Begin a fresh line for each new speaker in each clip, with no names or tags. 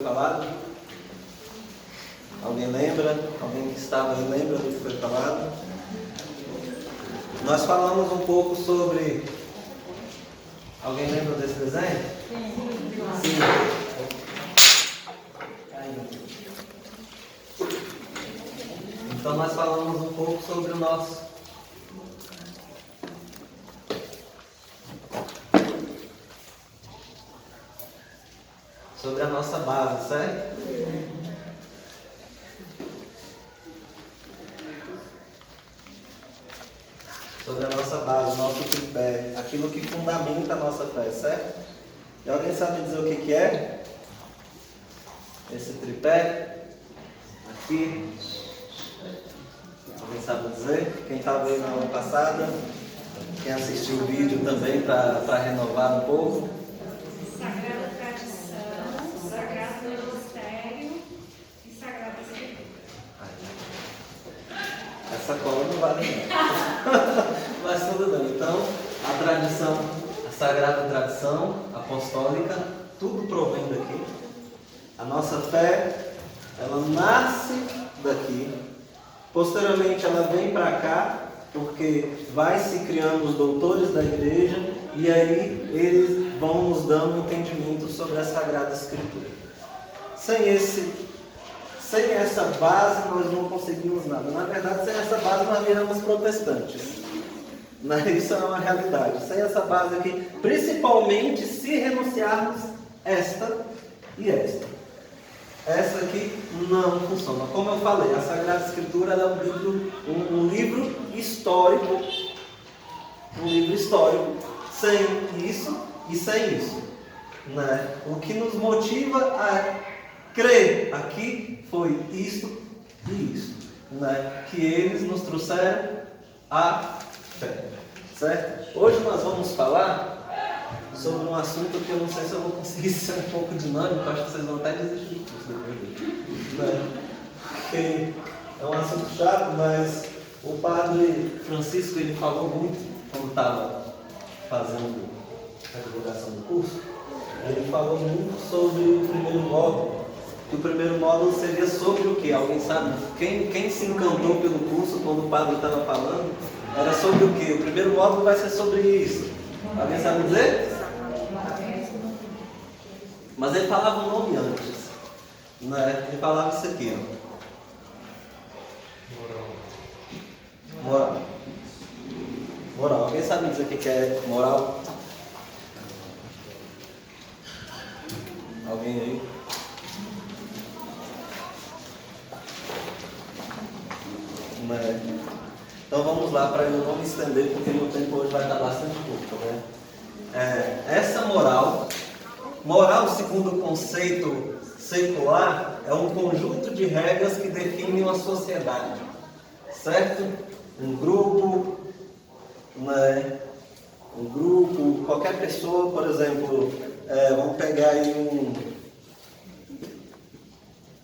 Falado? Alguém lembra? Alguém que estava aí lembra do que foi falado? Nós falamos um pouco sobre... Alguém lembra desse desenho? Sim. Então nós falamos um pouco sobre o nosso... sobre a nossa base, certo? Sobre a nossa base, o nosso tripé, aquilo que fundamenta a nossa fé, certo? E alguém sabe dizer o que é? Esse tripé? Aqui. Alguém sabe dizer? Quem estava aí na aula passada? Quem assistiu o vídeo também para renovar um pouco?
Sagrada tradição, sagrado ministério e sagrada escritura.
Essa cola não vale nada. Mas tudo bem. Então, a tradição, a sagrada tradição apostólica, tudo provém daqui. A nossa fé, ela nasce daqui. Posteriormente, ela vem para cá, porque vai se criando os doutores da igreja e aí eles vão nos dando entendimento sobre a Sagrada Escritura. Sem essa base nós não conseguimos nada. Na verdade, sem essa base nós viramos protestantes. Isso é uma realidade. Sem essa base aqui, principalmente se renunciarmos esta e esta. Essa aqui não funciona. Como eu falei, a Sagrada Escritura é um livro histórico. Um livro histórico. Sem isso e sem isso. Né? O que nos motiva a crer aqui foi isto e isto. Né? Que eles nos trouxeram a fé. Certo? Hoje nós vamos falar sobre um assunto que eu não sei se eu vou conseguir ser um pouco dinâmico, acho que vocês vão até desistir do curso depois. Né? Porque é um assunto chato, mas o padre Francisco ele falou muito quando estava fazendo a divulgação do curso. Ele falou muito sobre o primeiro módulo. Que o primeiro módulo seria sobre o quê? Alguém sabe? Quem se encantou pelo curso quando o padre estava falando? Era sobre o quê? O primeiro módulo vai ser sobre isso. Alguém sabe dizer? Mas ele falava o nome antes. Né? Ele falava isso aqui. Ó. Moral. Alguém sabe dizer o que é moral? Alguém aí? Né? Então vamos lá, para eu não me estender, porque meu tempo hoje vai dar bastante curto. Né? Essa moral segundo o conceito secular, é um conjunto de regras que definem uma sociedade. Certo? Um grupo, né? Qualquer pessoa, por exemplo, vamos pegar aí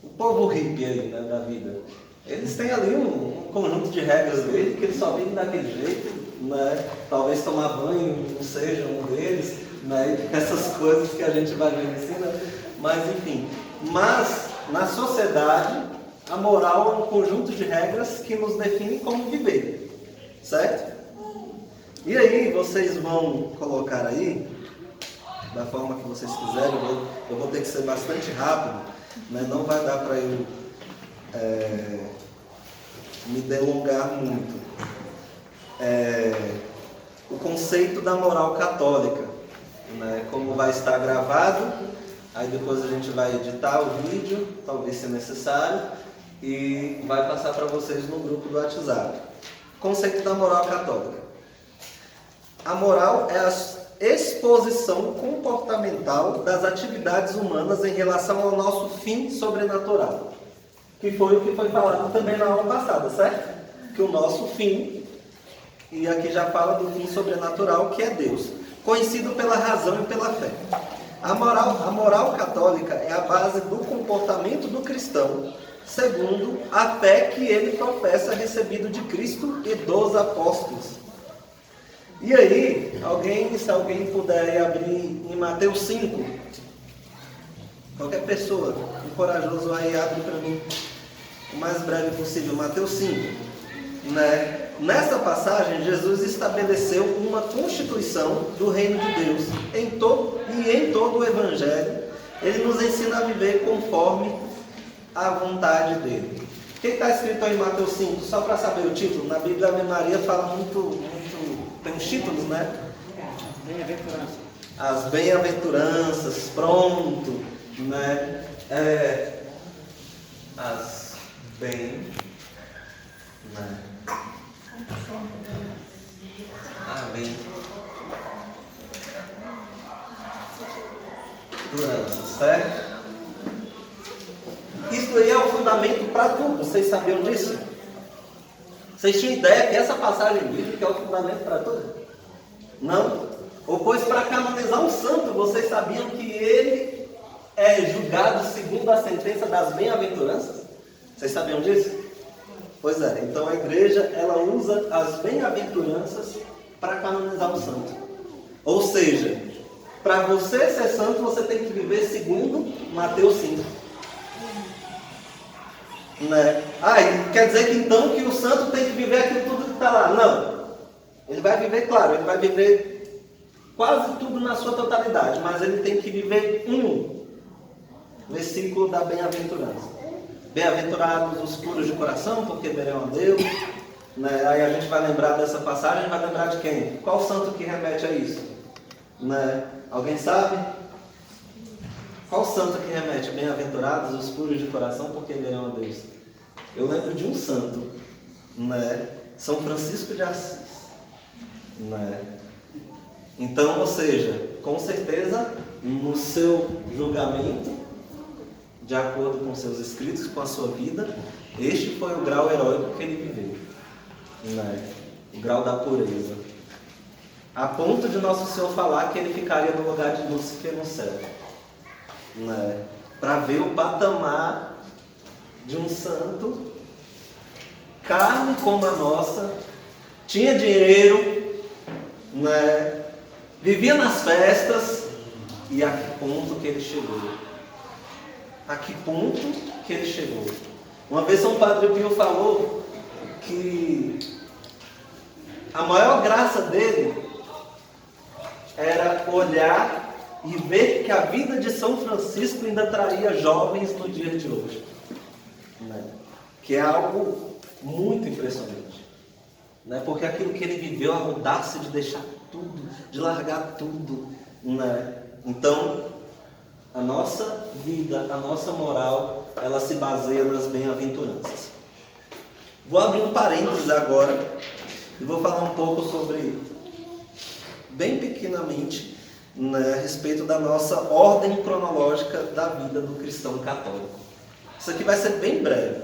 o povo hippie aí, né, da vida. Eles têm ali um conjunto de regras dele que eles só vivem daquele jeito, né? Talvez tomar banho não seja um deles, né? Essas coisas que a gente vai ver em cima, mas enfim. Mas na sociedade a moral é um conjunto de regras que nos define como viver, certo? E aí vocês vão colocar aí da forma que vocês quiserem. Eu vou ter que ser bastante rápido, né? Não vai dar para eu me delongar muito. O conceito da moral católica, né? Como vai estar gravado, aí depois a gente vai editar o vídeo, talvez se necessário, e vai passar para vocês no grupo do WhatsApp. Conceito da moral católica. A moral é a exposição comportamental das atividades humanas em relação ao nosso fim sobrenatural. Que foi o que foi falado também na aula passada, certo? Que o nosso fim, e aqui já fala do fim sobrenatural, que é Deus, conhecido pela razão e pela fé. A moral católica é a base do comportamento do cristão, segundo a fé que ele professa recebido de Cristo e dos apóstolos. E aí, se alguém puder abrir em Mateus 5, Qualquer pessoa, um corajoso aí, abre para mim o mais breve possível, Mateus 5. Né? Nessa passagem, Jesus estabeleceu uma constituição do reino de Deus em todo o Evangelho. Ele nos ensina a viver conforme a vontade dele. O que está escrito aí em Mateus 5? Só para saber o título, na Bíblia a Ave Maria fala muito, tem uns títulos, né?
Bem-aventurança.
As bem-aventuranças, pronto, né? As bem, né? Bem-aventuranças, certo? Isso aí é o fundamento para tudo. Vocês sabiam disso? Vocês tinham ideia que essa passagem bíblica é o fundamento para tudo? Não? Ou pois para canonizar um santo, vocês sabiam que ele é julgado segundo a sentença das bem-aventuranças? Vocês sabiam disso? Pois é, então a igreja ela usa as bem-aventuranças para canonizar um santo. Ou seja, para você ser santo, você tem que viver segundo Mateus 5. Né? Quer dizer que então que o santo tem que viver aquilo tudo que está lá? Não. Ele vai viver, claro, ele vai viver quase tudo na sua totalidade, mas ele tem que viver um versículo da bem-aventurança. Bem-aventurados os puros de coração, porque verão a Deus. Né? Aí a gente vai lembrar dessa passagem, vai lembrar de quem? Qual santo que remete a isso? Né? Alguém sabe? Qual santo que remete? Bem-aventurados os puros de coração, porque verão a Deus. Eu lembro de um santo, né? São Francisco de Assis. Né? Então, ou seja, com certeza, no seu julgamento, de acordo com seus escritos, com a sua vida, este foi o grau heróico que ele viveu. Né? O grau da pureza. A ponto de Nosso Senhor falar que ele ficaria no lugar de Lúcifer no céu. Né? Para ver o patamar de um santo, carne como a nossa, tinha dinheiro, né? Vivia nas festas, e a que ponto que ele chegou? A que ponto que ele chegou? Uma vez São Padre Pio falou que a maior graça dele era olhar e ver que a vida de São Francisco ainda traria jovens no dia de hoje. Né? Que é algo muito impressionante. Né? Porque aquilo que ele viveu, a audácia de deixar tudo, de largar tudo. Né? Então, a nossa vida, a nossa moral, ela se baseia nas bem-aventuranças. Vou abrir um parênteses agora e vou falar um pouco sobre, bem pequenamente, né, a respeito da nossa ordem cronológica da vida do cristão católico. Isso aqui vai ser bem breve.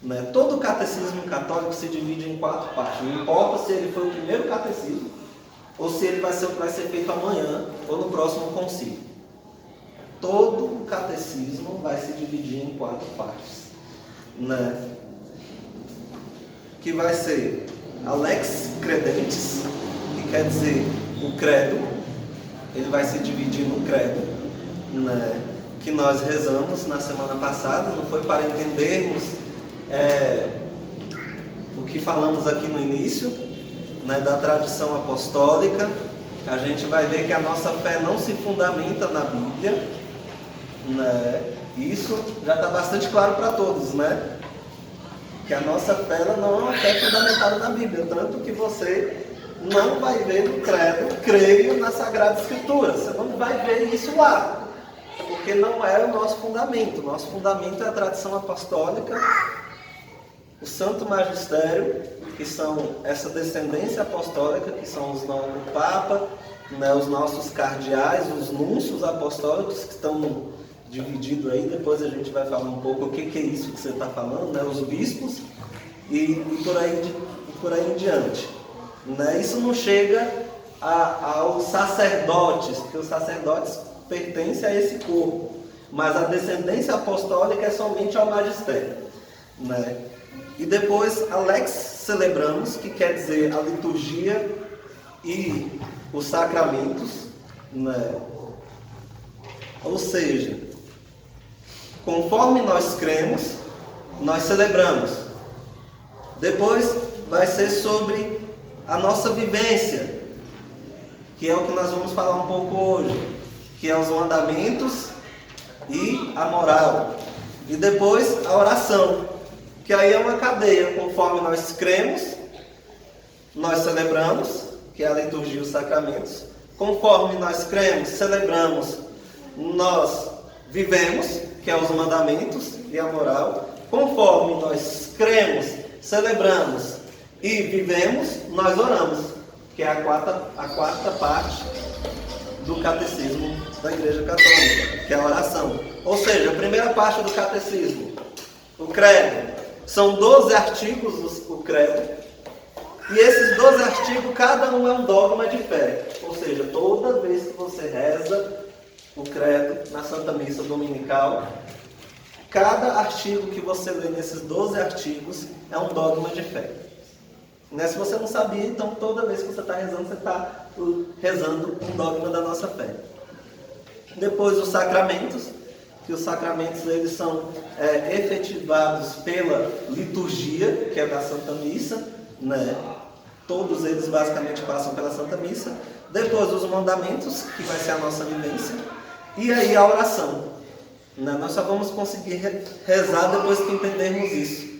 Né? Todo o catecismo católico se divide em 4 partes. Não importa se ele foi o primeiro catecismo ou se ele vai ser feito amanhã ou no próximo concílio. Todo o catecismo vai se dividir em 4 partes. Né? Que vai ser a Lex Credentes, que quer dizer o credo. Ele vai se dividir no credo, né, que nós rezamos na semana passada. Não foi para entendermos o que falamos aqui no início, né, da tradição apostólica. A gente vai ver que a nossa fé não se fundamenta na Bíblia, né? Isso já está bastante claro para todos, né? Que a nossa fé ela não é uma fé fundamentada na Bíblia, tanto que você não vai ver no credo, creio na Sagrada Escritura. Você não vai ver isso lá, porque não é o nosso fundamento. O nosso fundamento é a tradição apostólica, o Santo Magistério, que são essa descendência apostólica, que são o Papa, né, os nossos cardeais, os núncios apostólicos, que estão divididos aí. Depois a gente vai falar um pouco o que é isso que você está falando, né, os bispos, e por aí em diante. Né? Isso não chega aos sacerdotes, porque os sacerdotes pertencem a esse corpo, mas a descendência apostólica é somente ao magistério. Né? E depois a Lex Celebramos, que quer dizer a liturgia e os sacramentos. Né? Ou seja, conforme nós cremos, nós celebramos. Depois vai ser sobre a nossa vivência, que é o que nós vamos falar um pouco hoje, que é os mandamentos e a moral. E depois a oração, que aí é uma cadeia, conforme nós cremos, nós celebramos, que é a liturgia e os sacramentos. Conforme nós cremos, celebramos, nós vivemos, que é os mandamentos e a moral. Conforme nós cremos, celebramos e vivemos, nós oramos, que é a quarta parte do catecismo da Igreja Católica, que é a oração. Ou seja, a primeira parte do catecismo, o credo. São 12 artigos o credo. E esses 12 artigos, cada um é um dogma de fé. Ou seja, toda vez que você reza o credo na Santa Missa Dominical, cada artigo que você lê nesses 12 artigos é um dogma de fé. Né? Se você não sabia, então toda vez que você está rezando, você está rezando um dogma da nossa fé. Depois os sacramentos, que os sacramentos eles são efetivados pela liturgia, que é da Santa Missa, né? Todos eles basicamente passam pela Santa Missa. Depois os mandamentos, que vai ser a nossa vivência. E aí a oração. Né? Nós só vamos conseguir rezar depois que entendermos isso.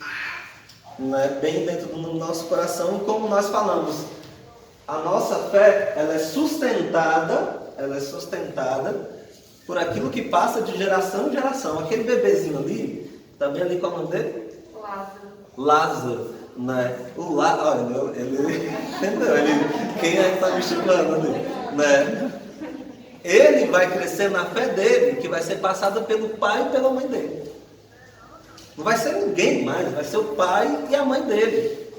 Né? Bem dentro do nosso coração. E como nós falamos, a nossa fé ela é sustentada por aquilo que passa de geração em geração. Aquele bebezinho ali, tá bem ali, qual é o nome dele? Lázaro. Né? Olha, ele entendeu? Quem é que está me chupando ali? Né? Ele vai crescer na fé dele, que vai ser passada pelo pai e pela mãe dele. Não vai ser ninguém mais, vai ser o pai e a mãe dele.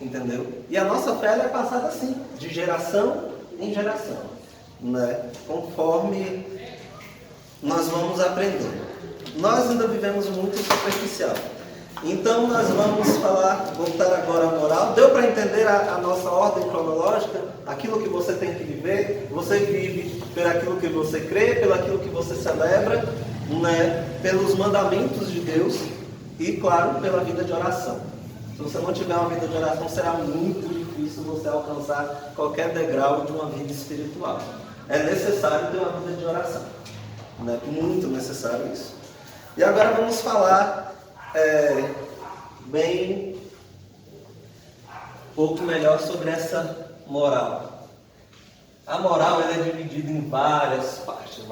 Entendeu? E a nossa fé ela é passada assim, de geração em geração. Né? Conforme nós vamos aprendendo. Nós ainda vivemos muito superficial. Então nós vamos voltar agora à moral. Deu para entender a nossa ordem cronológica? Aquilo que você tem que viver, você vive pelo aquilo que você crê, pelo aquilo que você celebra, né? Pelos mandamentos de Deus e, claro, pela vida de oração. Se você não tiver uma vida de oração, será muito difícil você alcançar qualquer degrau de uma vida espiritual. É necessário ter uma vida de oração. Né? Muito necessário isso. E agora vamos falar bem um pouco melhor sobre essa moral. A moral ela é dividida em várias partes.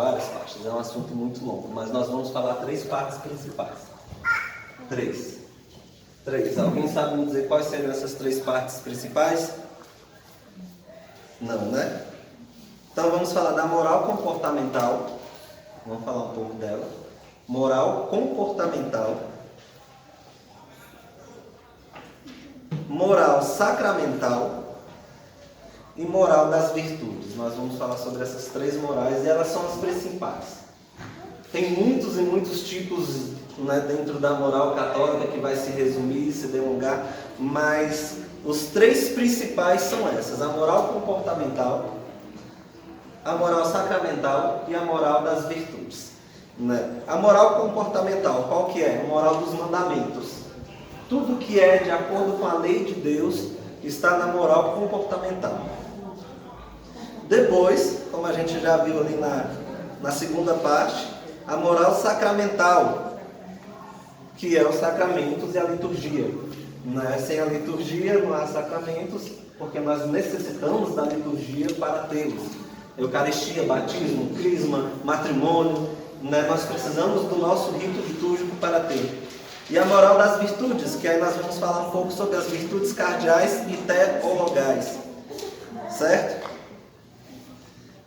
É um assunto muito longo, mas nós vamos falar 3 partes principais. 3. Alguém sabe me dizer quais seriam essas 3 partes principais? Não, né? Então vamos falar da moral comportamental. Vamos falar um pouco dela. Moral comportamental. Moral sacramental e moral das virtudes. Nós vamos falar sobre essas 3 morais e elas são as principais. Tem muitos e muitos tipos, né, dentro da moral católica que vai se resumir, se delongar, mas os 3 principais são essas: a moral comportamental, a moral sacramental e a moral das virtudes. Né? A moral comportamental, qual que é? A moral dos mandamentos. Tudo que é de acordo com a lei de Deus está na moral comportamental. Depois, como a gente já viu ali na segunda parte, a moral sacramental, que é os sacramentos e a liturgia. Né? Sem a liturgia não há sacramentos, porque nós necessitamos da liturgia para tê-los. Eucaristia, batismo, crisma, matrimônio, né? Nós precisamos do nosso rito litúrgico para ter. E a moral das virtudes, que aí nós vamos falar um pouco sobre as virtudes cardeais e teologais. Certo?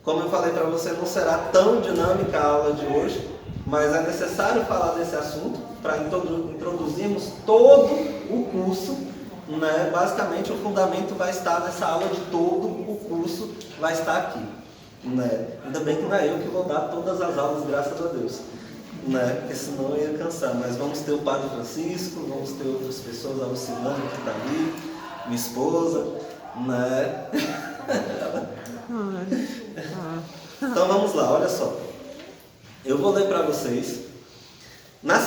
Como eu falei para você, não será tão dinâmica a aula de hoje, mas é necessário falar desse assunto para introduzirmos todo o curso. Né? Basicamente, o fundamento vai estar nessa aula de todo o curso, vai estar aqui. Né? Ainda bem que não é eu que vou dar todas as aulas, graças a Deus. Né? Porque senão eu ia cansar. Mas vamos ter o Padre Francisco, vamos ter outras pessoas, a Lucilane que está ali, minha esposa, né? Então vamos lá, olha só. Eu vou ler para vocês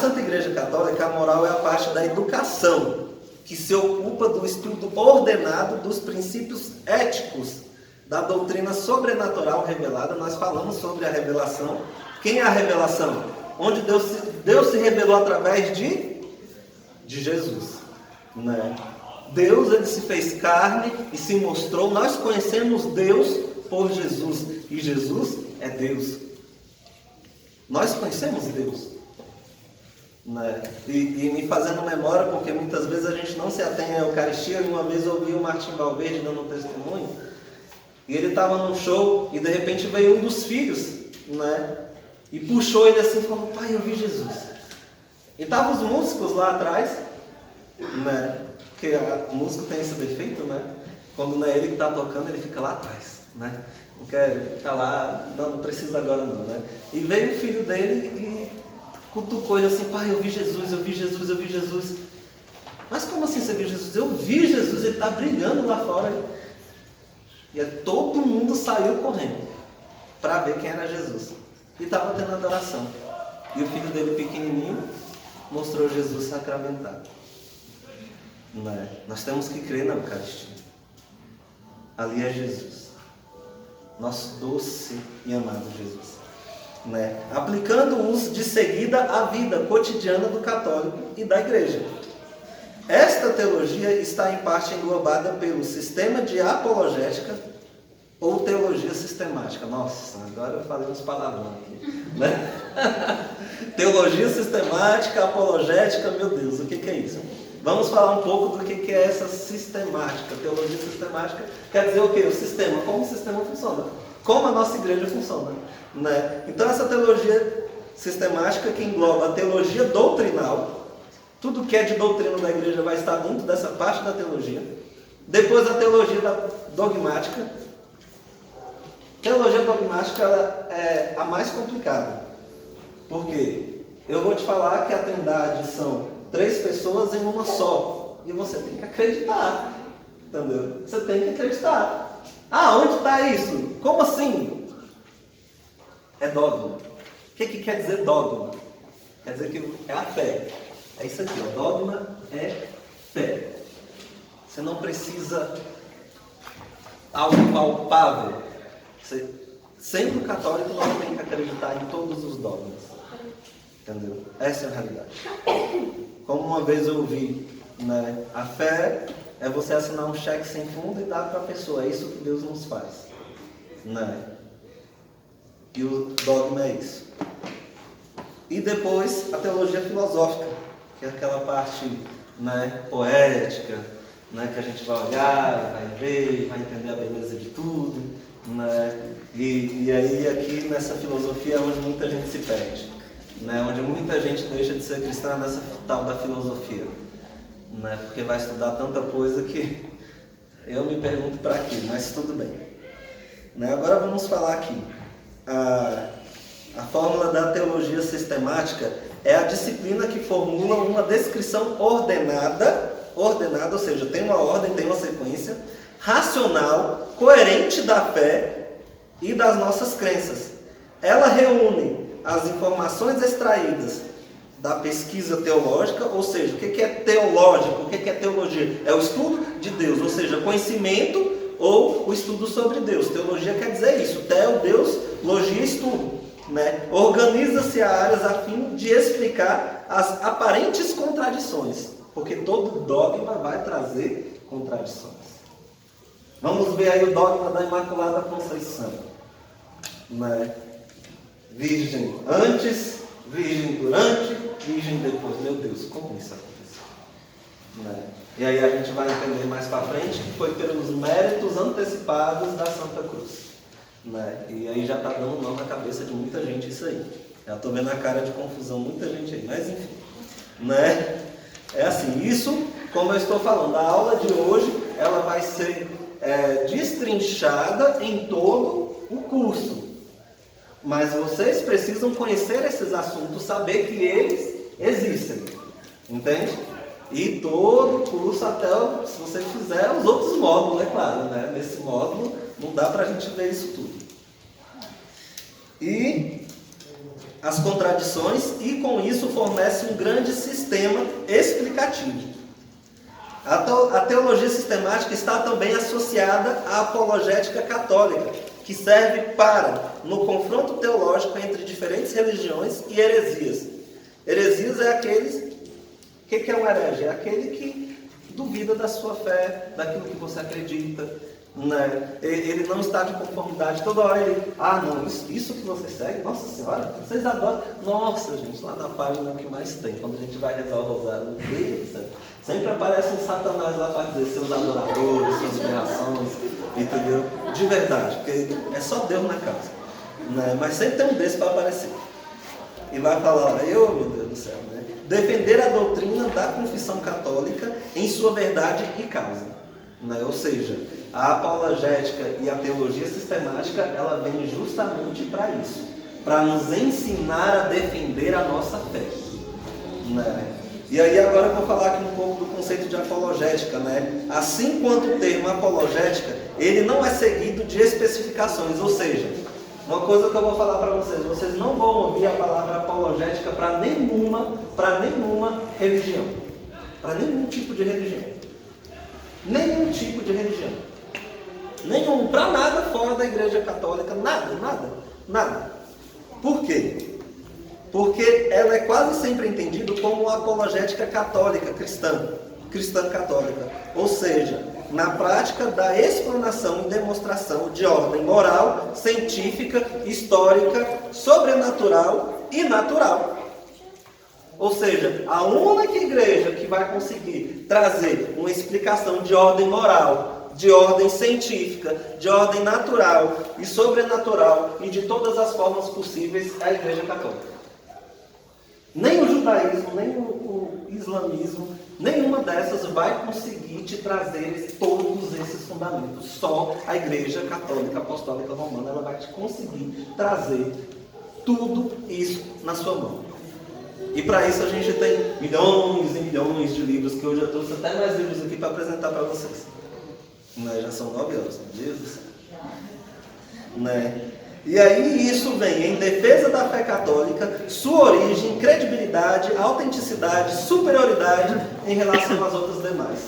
Santa Igreja Católica, a moral é a parte da educação, que se ocupa do estudo ordenado dos princípios éticos da doutrina sobrenatural revelada. Nós falamos sobre a revelação. Quem é a revelação? Onde Deus se revelou através de Jesus, né? Deus, ele se fez carne e se mostrou. Nós conhecemos Deus por Jesus, e Jesus é Deus. Nós conhecemos Deus, né? E me fazendo memória, porque muitas vezes a gente não se atém à Eucaristia. E uma vez eu ouvi o Martim Valverde dando um testemunho, e ele estava num show, e de repente veio um dos filhos, né? E puxou ele assim e falou: pai, eu vi Jesus. E estavam os músicos lá atrás, né? Porque o músico tem esse defeito, né? Quando não é ele que está tocando, ele fica lá atrás, né? Não quer ficar lá, não precisa agora não, né? E veio o filho dele e cutucou ele assim: pai, eu vi Jesus, eu vi Jesus, eu vi Jesus. Mas como assim você viu Jesus? Eu vi Jesus, ele está brilhando lá fora. E todo mundo saiu correndo para ver quem era Jesus. E estava tendo adoração. E o filho dele pequenininho mostrou Jesus sacramentado. Né? Nós temos que crer na Eucaristia. Ali é Jesus, nosso doce e amado Jesus, né? Aplicando-os de seguida à vida cotidiana do católico e da igreja. Esta teologia está em parte englobada pelo sistema de apologética ou teologia sistemática. Nossa, agora eu falei uns palavrões aqui, né? Teologia sistemática, apologética, meu Deus, o que é isso? Vamos falar um pouco do que é essa sistemática. Teologia sistemática quer dizer o quê? O sistema, como o sistema funciona, como a nossa igreja funciona, né? Então essa teologia sistemática, que engloba a teologia doutrinal, tudo que é de doutrina da igreja vai estar dentro dessa parte da teologia. Depois a teologia dogmática. Teologia dogmática, ela é a mais complicada. Por quê? Eu vou te falar que a Trindade são 3 pessoas em uma só. E você tem que acreditar. Entendeu? Você tem que acreditar. Ah, onde está isso? Como assim? É dogma. O que quer dizer dogma? Quer dizer que é a fé. É isso aqui, ó. Dogma é fé. Você não precisa algo palpável. Sendo católico, nós temos que acreditar em todos os dogmas. Entendeu? Essa é a realidade. Como uma vez eu ouvi, né? A fé é você assinar um cheque sem fundo e dar para a pessoa. É isso que Deus nos faz, né? E o dogma é isso. E depois a teologia filosófica, que é aquela parte, né, poética, né, que a gente vai olhar, vai ver, vai entender a beleza de tudo, né? E aí aqui nessa filosofia é onde muita gente se perde, né? Onde muita gente deixa de ser cristã nessa tal da filosofia, né? Porque vai estudar tanta coisa que eu me pergunto para quê, mas tudo bem, né? Agora vamos falar aqui. A fórmula da teologia sistemática é a disciplina que formula uma descrição ordenada, ou seja, tem uma ordem, tem uma sequência, racional, coerente da fé e das nossas crenças. Ela reúne as informações extraídas da pesquisa teológica, ou seja, o que é teológico, o que é teologia? É o estudo de Deus, ou seja, conhecimento ou o estudo sobre Deus. Teologia quer dizer isso, teo, Deus, logia, estudo, né? Organiza-se a áreas a fim de explicar as aparentes contradições, porque todo dogma vai trazer contradições. Vamos ver aí o dogma da Imaculada Conceição, né? Virgem antes, virgem durante, virgem depois. Meu Deus, como isso aconteceu, né? E aí a gente vai entender mais para frente que foi pelos méritos antecipados da Santa Cruz, né? E aí já está dando nó na cabeça de muita gente isso aí. Já estou vendo a cara de confusão, muita gente aí, mas enfim, né? É assim, isso, como eu estou falando, a aula de hoje ela vai ser destrinchada em todo o curso. Mas vocês precisam conhecer esses assuntos, saber que eles existem. Entende? E todo o curso, até se você fizer os outros módulos, é claro, né? Nesse módulo não dá para a gente ver isso tudo. E as contradições e, com isso, fornece um grande sistema explicativo. A teologia sistemática está também associada à apologética católica, que serve para, no confronto teológico entre diferentes religiões e heresias. Heresias é aqueles... O que é um herege? É aquele que duvida da sua fé, daquilo que você acredita, né? Ele não está de conformidade. Toda hora ele... não, isso que você segue, nossa senhora, vocês adoram. Nossa, gente, lá na página que mais tem, quando a gente vai rezar o rosário, meu Deus do céu, sempre aparece um satanás lá para dizer seus adoradores, suas reações, entendeu? De verdade, porque é só Deus na casa, né? Mas sempre tem um desse para aparecer. E vai falar, meu Deus do céu, né? Defender a doutrina da confissão católica em sua verdade e causa, né? Ou seja, a apologética e a teologia sistemática, ela vem justamente para isso, para nos ensinar a defender a nossa fé, né? E aí agora eu vou falar aqui um pouco do conceito de apologética, né? Assim quanto o termo apologética, ele não é seguido de especificações, ou seja, uma coisa que eu vou falar para vocês não vão ouvir a palavra apologética para nenhuma religião, para nenhum tipo de religião, para nada fora da Igreja Católica, nada. Por quê? Porque ela é quase sempre entendida como uma apologética católica, cristã católica, ou seja, na prática da explanação e demonstração de ordem moral, científica, histórica, sobrenatural e natural. Ou seja, a única igreja que vai conseguir trazer uma explicação de ordem moral, de ordem científica, de ordem natural e sobrenatural e de todas as formas possíveis é a Igreja Católica. Nem o judaísmo, nem o islamismo, nenhuma dessas vai conseguir te trazer todos esses fundamentos. Só a Igreja Católica Apostólica Romana ela vai te conseguir trazer tudo isso na sua mão. E para isso a gente tem milhões e milhões de livros, que hoje eu trouxe até mais livros aqui para apresentar para vocês. Né? Já são 9 horas, meu Deus do céu. Né? E aí isso vem em defesa da fé católica, sua origem, credibilidade, autenticidade, superioridade em relação às outras demais.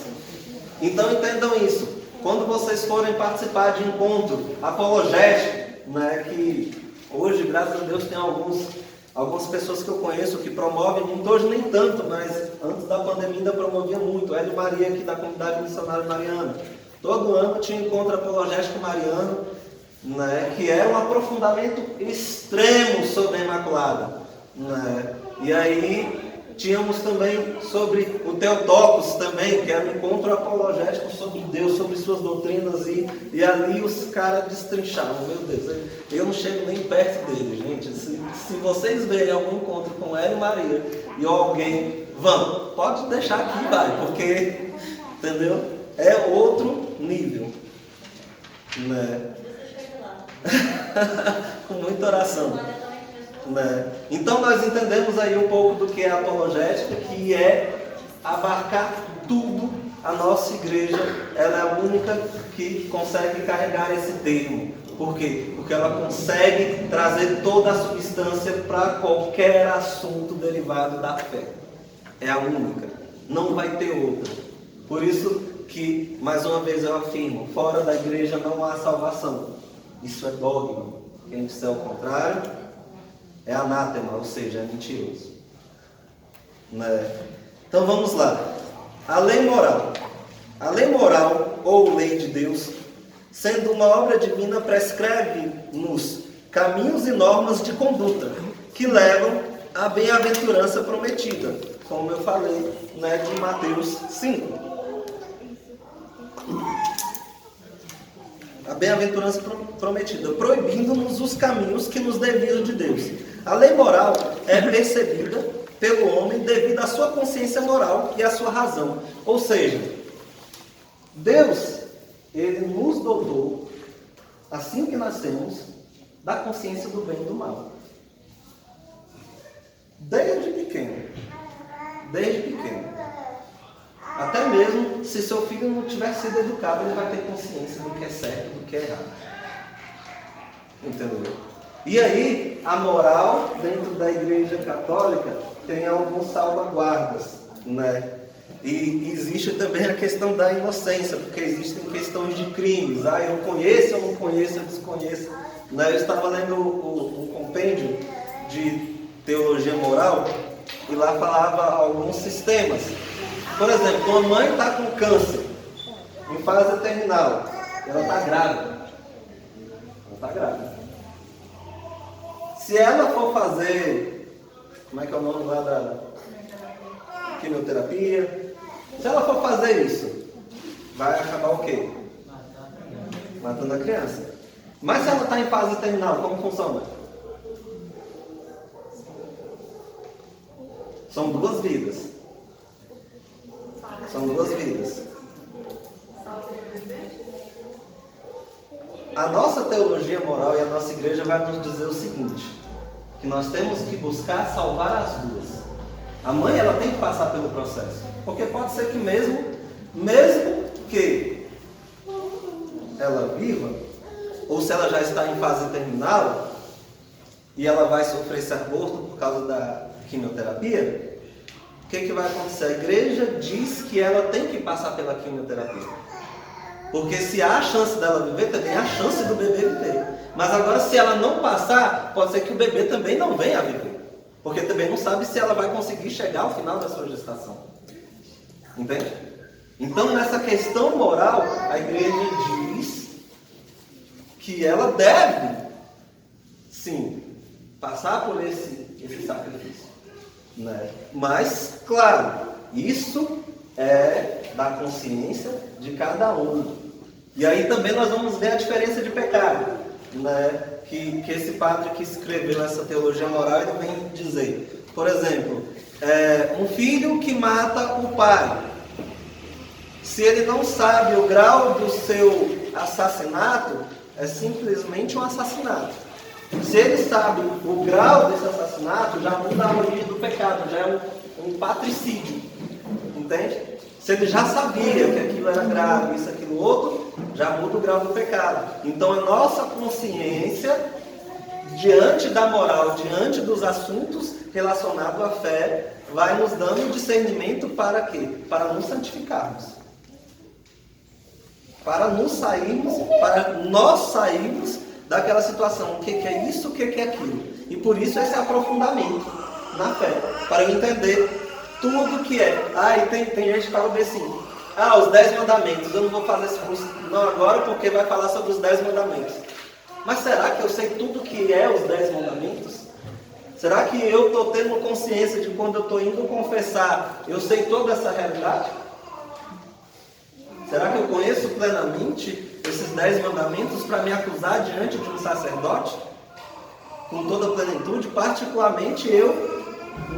Então entendam isso. Quando vocês forem participar de encontro apologético, né, que hoje, graças a Deus, tem algumas pessoas que eu conheço que promovem muito, hoje nem tanto, mas antes da pandemia ainda promovia muito. Hélio Maria aqui da comunidade missionária mariana. Todo ano tinha encontro apologético mariano, né, que é um aprofundamento extremo sobre a Imaculada, né? E aí tínhamos também sobre o Theotokos também, que era um encontro apologético sobre Deus, sobre suas doutrinas, e ali os caras destrinchavam. Meu Deus, eu não chego nem perto deles, gente. Se vocês verem algum encontro com Hélio Maria e alguém, pode deixar aqui, vai, porque, entendeu? É outro nível, né? Com muita oração, né? Então nós entendemos aí um pouco do que é a apologética, que é abarcar tudo. A nossa igreja, ela é a única que consegue carregar esse termo. Por quê? Porque ela consegue trazer toda a substância para qualquer assunto derivado da fé. É a única, não vai ter outra. Por isso que, mais uma vez eu afirmo, fora da igreja não há salvação. Isso é dogma. Quem disser o contrário é anátema, ou seja, é mentiroso. Né? Então vamos lá. A lei moral. A lei moral, ou lei de Deus, sendo uma obra divina, prescreve-nos caminhos e normas de conduta que levam à bem-aventurança prometida, como eu falei, né, de Mateus 5. A bem-aventurança prometida, proibindo-nos os caminhos que nos desviam de Deus. A lei moral é percebida pelo homem devido à sua consciência moral e à sua razão. Ou seja, Deus, Ele nos dotou, assim que nascemos, da consciência do bem e do mal. Desde pequeno. Até mesmo se seu filho não tiver sido educado, ele vai ter consciência do que é certo e do que é errado. Entendeu? E aí, a moral dentro da Igreja Católica tem alguns salvaguardas, né? E existe também a questão da inocência, porque existem questões de crimes. Ah, eu conheço, eu não conheço, eu desconheço. Né? Eu estava lendo um compêndio de teologia moral e lá falava alguns sistemas. Por exemplo, uma mãe está com câncer, em fase terminal, ela está grávida. Ela está grávida. Se ela for fazer, como é que é o nome lá da quimioterapia? Se ela for fazer isso, vai acabar o quê? Matando a criança. Mas se ela está em fase terminal, como funciona? São duas vidas. São duas vidas. A nossa teologia moral e a nossa igreja vai nos dizer o seguinte, que nós temos que buscar salvar as duas. A mãe, ela tem que passar pelo processo. Porque pode ser que mesmo que ela viva, ou se ela já está em fase terminal, e ela vai sofrer esse aborto por causa da quimioterapia, o que vai acontecer? A igreja diz que ela tem que passar pela quimioterapia. Porque se há a chance dela viver, também há a chance do bebê viver. Mas agora, se ela não passar, pode ser que o bebê também não venha a viver. Porque também não sabe se ela vai conseguir chegar ao final da sua gestação. Entende? Então, nessa questão moral, a igreja diz que ela deve, sim, passar por esse sacrifício. Né? Mas, claro, isso é da consciência de cada um. E aí também nós vamos ver a diferença de pecado, né? Que esse padre que escreveu essa teologia moral, ele vem dizer. Por exemplo, um filho que mata o pai. Se ele não sabe o grau do seu assassinato, é simplesmente um assassinato. Se ele sabe o grau desse assassinato, já muda a origem do pecado, já é um patricídio. Entende? Se ele já sabia que aquilo era grave, isso, aquilo, outro, já muda o grau do pecado. Então a nossa consciência, diante da moral, diante dos assuntos relacionados à fé, vai nos dando discernimento para quê? Para nos santificarmos. Para nós sairmos daquela situação. O que é isso, o que é aquilo. E por isso esse aprofundamento na fé. Para eu entender tudo que é. E tem gente que fala bem assim, os 10 mandamentos, eu não vou fazer esse curso não agora porque vai falar sobre os 10 mandamentos. Mas será que eu sei tudo que é os 10 mandamentos? Será que eu estou tendo consciência de quando eu estou indo confessar, eu sei toda essa realidade? Será que eu conheço plenamente esses 10 mandamentos para me acusar diante de um sacerdote? Com toda a plenitude, particularmente eu,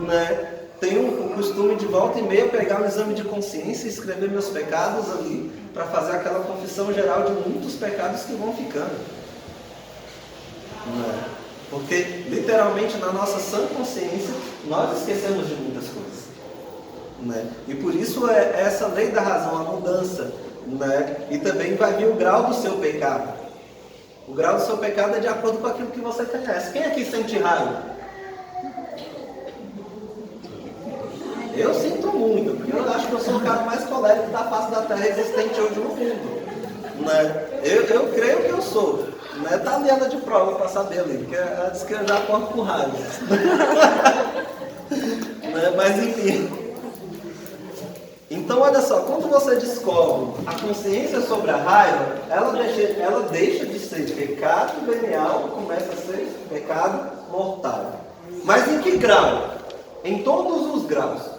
né, tenho o costume de volta e meia pegar um exame de consciência e escrever meus pecados ali, para fazer aquela confissão geral de muitos pecados que vão ficando. Né? Porque, literalmente, na nossa sã consciência, nós esquecemos de muitas coisas. Né? E por isso é essa lei da razão, a mudança. Né? E também vai vir o grau do seu pecado. O grau do seu pecado é de acordo com aquilo que você conhece. Quem aqui sente raiva? Eu sinto muito, porque eu acho que eu sou o cara mais colérico da face da terra existente hoje no mundo. Né? Eu creio que eu sou. Né? Tá ali ela de prova para saber ali, porque ela diz que eu já acordo com raiva. Né? Mas enfim. Então olha só, quando você descobre a consciência sobre a raiva, ela deixa de ser pecado venial, começa a ser pecado mortal. Mas em que grau? Em todos os graus.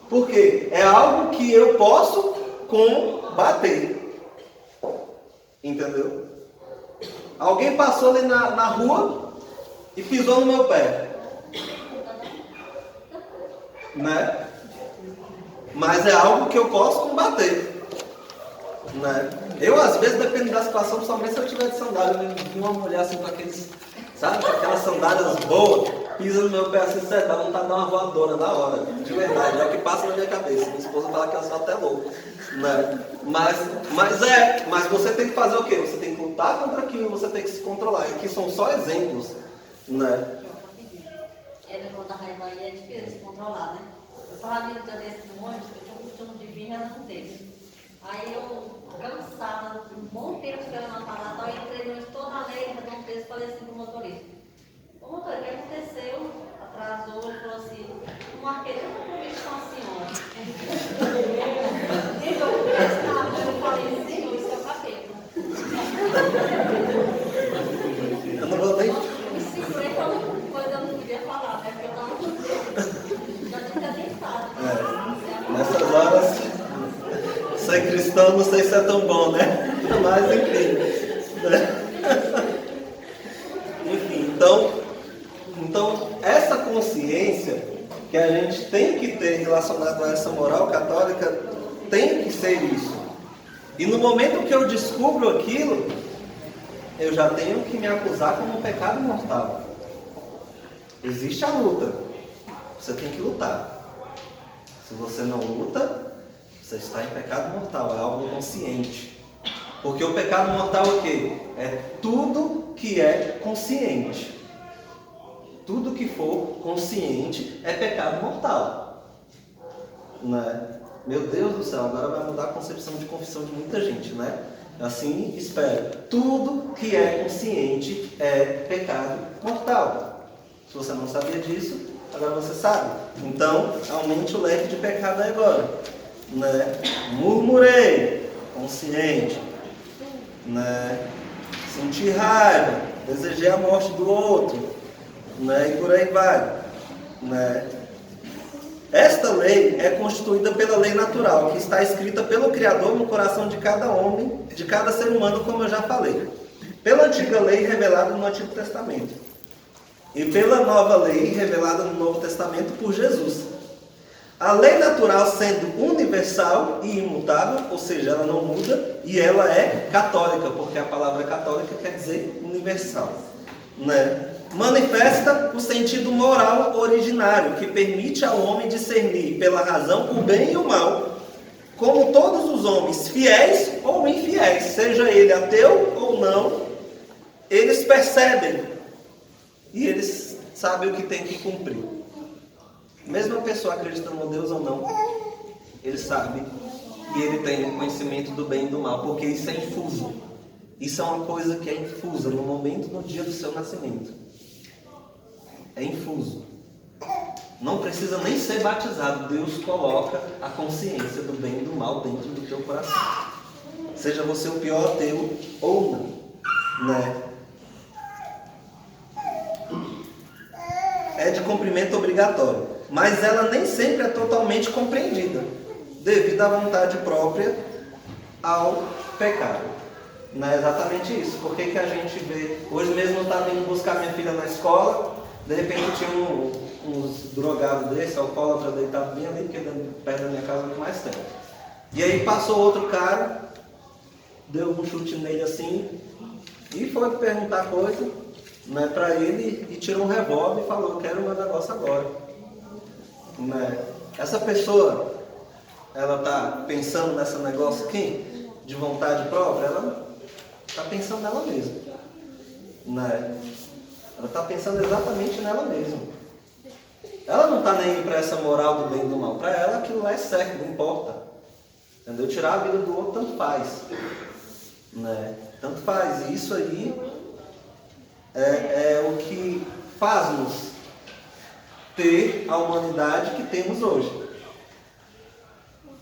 Porque é algo que eu posso combater. Entendeu? Alguém passou ali na rua e pisou no meu pé. Né? Mas é algo que eu posso combater. Né? Eu, às vezes, depende da situação, principalmente se eu tiver de sandália, eu vi uma mulher assim com aqueles, sabe, com aquelas sandálias boas, pisa no meu pé assim, certo, dá vontade de dar uma voadora na hora, de verdade, é o que passa na minha cabeça. Minha esposa fala que eu sou até louco. Né? Mas você tem que fazer o quê? Você tem que lutar contra aquilo, você tem que se controlar. Aqui são só exemplos. Né?
Ele quando a raiva aí é difícil se controlar, né? Eu estava vindo desse ônibus, eu tinha o costume de vir, ela não teve. Aí eu, cansada, um bom tempo esperando a parada, eu entrei no ônibus toda alegre, redondei um texto e falei assim pro motorista. Ô motorista, o que aconteceu? Atrasou, ele falou assim, não marquei nenhum compromisso com a senhora. Então, eu falei, Senhor, isso é o capeta.
Eu não vou nem.
Me segurei falando coisa eu não podia falar, né? Porque eu tava já tinha deitado.
Nessas horas, ser cristão não sei se é tão bom, né? Mas enfim, então essa consciência que a gente tem que ter relacionada a essa moral católica tem que ser isso. E no momento que eu descubro aquilo, eu já tenho que me acusar como um pecado mortal. Existe a luta. Você tem que lutar. Se você não luta, você está em pecado mortal. É algo consciente. Porque o pecado mortal é o quê? É tudo que é consciente. Tudo que for consciente é pecado mortal. Né? Meu Deus do céu, agora vai mudar a concepção de confissão de muita gente, né? Assim, espero. Tudo que é consciente é pecado mortal. Se você não sabia disso, agora você sabe. Então, aumente o leque de pecado agora. Né? Murmurei, consciente. Né? Senti raiva, desejei a morte do outro. Né? E por aí vai. Né? Esta lei é constituída pela lei natural, que está escrita pelo Criador no coração de cada homem, de cada ser humano, como eu já falei. Pela antiga lei revelada no Antigo Testamento. E pela nova lei revelada no Novo Testamento por Jesus. A lei natural sendo universal e imutável, ou seja, ela não muda, e ela é católica, porque a palavra católica quer dizer universal. Né? Manifesta o sentido moral originário, que permite ao homem discernir pela razão o bem e o mal, como todos os homens, fiéis ou infiéis, seja ele ateu ou não, eles percebem e eles sabem o que tem que cumprir. Mesmo a pessoa acreditando em Deus ou não, ele sabe e ele tem o conhecimento do bem e do mal, porque isso é infuso. Isso é uma coisa que é infusa no momento, no dia do seu nascimento. É infuso. Não precisa nem ser batizado. Deus coloca a consciência do bem e do mal dentro do teu coração. Seja você o pior ateu ou não. Né? É de cumprimento obrigatório. Mas ela nem sempre é totalmente compreendida, devido à vontade própria ao pecado. Não é exatamente isso. Por que a gente vê... Hoje mesmo eu estava indo buscar minha filha na escola, de repente tinha uns drogados desses, alcoólatra deitado bem ali, porque perto da minha casa é o que mais tem. E aí passou outro cara, deu um chute nele assim, e foi perguntar coisa, né, para ele, e tirou um revólver e falou, quero meu negócio agora. Né? Essa pessoa, ela está pensando nesse negócio aqui, de vontade própria, ela está pensando nela mesma. Né? Ela está pensando exatamente nela mesma. Ela não está nem para essa moral do bem e do mal. Para ela aquilo lá é certo, não importa. Entendeu? Tirar a vida do outro, tanto faz. Né? Tanto faz. E isso aí é o que faz-nos ter a humanidade que temos hoje.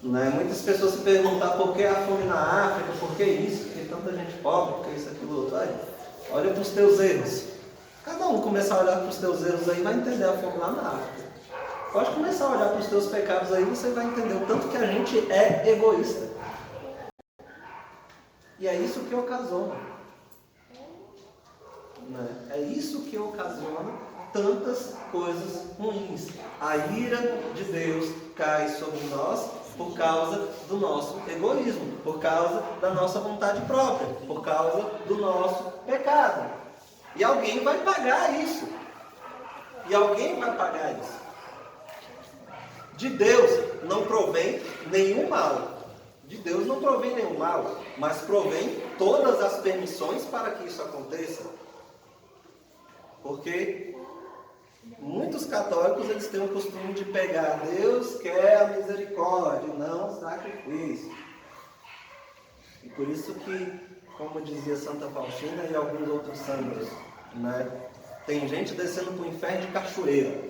Né? Muitas pessoas se perguntam por que a fome na África, por que isso, por que tanta gente pobre, por que isso, aquilo, outro. Olha para os teus erros. Cada um começar a olhar para os teus erros aí vai entender a fome lá na África. Pode começar a olhar para os teus pecados aí, você vai entender o tanto que a gente é egoísta. E é isso que ocasiona. Né? É isso que ocasiona tantas coisas ruins. A ira de Deus cai sobre nós por causa do nosso egoísmo, por causa da nossa vontade própria, por causa do nosso pecado. E alguém vai pagar isso. E alguém vai pagar isso. De Deus não provém nenhum mal. De Deus não provém nenhum mal, mas provém todas as permissões para que isso aconteça. Porque Muitos católicos, eles têm o costume de pegar: Deus quer a misericórdia, não o sacrifício. E por isso que, como dizia Santa Faustina e alguns outros santos, né, tem gente descendo para o inferno de cachoeira.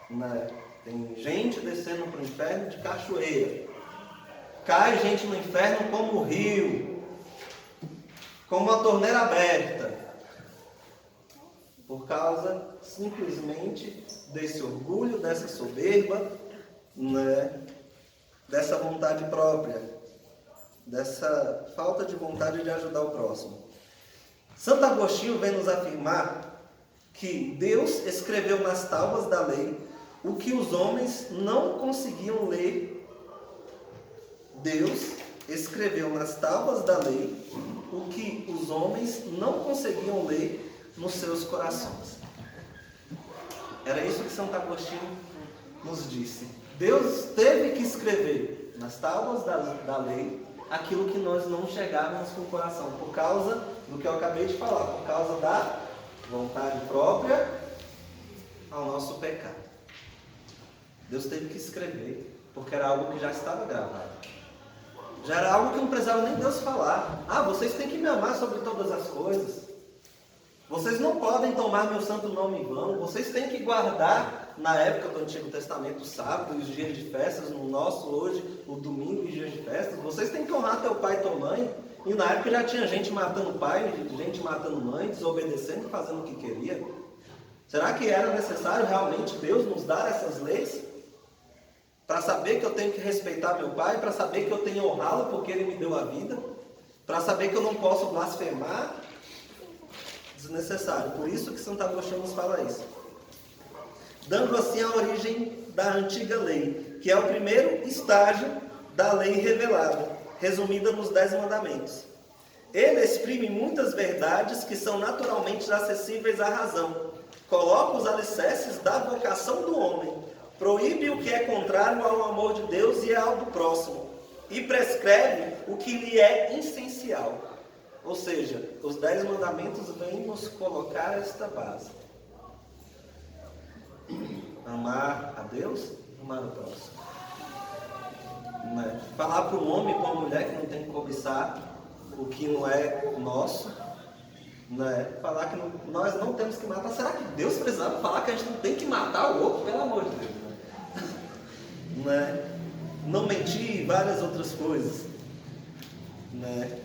Né? Tem gente descendo para o inferno de cachoeira. Cai gente no inferno como o rio, como uma torneira aberta, por causa simplesmente desse orgulho, dessa soberba, né? Dessa vontade própria, dessa falta de vontade de ajudar o próximo. Santo Agostinho vem nos afirmar que Deus escreveu nas tábuas da lei o que os homens não conseguiam ler. Deus escreveu nas tábuas da lei o que os homens não conseguiam ler nos seus corações. Era isso que Santo Agostinho nos disse. Deus teve que escrever nas tábuas da lei aquilo que nós não chegávamos com o coração, por causa do que eu acabei de falar, por causa da vontade própria ao nosso pecado. Deus teve que escrever, porque era algo que já estava gravado. Já era algo que não precisava nem Deus falar. Vocês têm que me amar sobre todas as coisas. Vocês não podem tomar meu santo nome em vão. Vocês têm que guardar, na época do Antigo Testamento, o sábado e os dias de festas. No nosso, hoje, o domingo e os dias de festas. Vocês têm que honrar teu pai e tua mãe. E na época já tinha gente matando pai, gente matando mãe, desobedecendo e fazendo o que queria. Será que era necessário realmente Deus nos dar essas leis? Para saber que eu tenho que respeitar meu pai, para saber que eu tenho que honrá-lo porque ele me deu a vida, para saber que eu não posso blasfemar? Desnecessário. Por isso que Santo Agostinho nos fala isso. Dando assim a origem da antiga lei, que é o primeiro estágio da lei revelada, resumida nos 10 mandamentos. Ele exprime muitas verdades que são naturalmente acessíveis à razão, coloca os alicerces da vocação do homem, proíbe o que é contrário ao amor de Deus e ao do próximo, e prescreve o que lhe é essencial. Ou seja, os 10 mandamentos vêm nos colocar esta base: amar a Deus, amar o próximo. Né? Falar para um homem e para uma mulher que não tem que cobiçar o que não é nosso. Né? Falar que nós não temos que matar. Será que Deus precisava falar que a gente não tem que matar o outro? Pelo amor de Deus. Né? Não mentir e várias outras coisas. Né?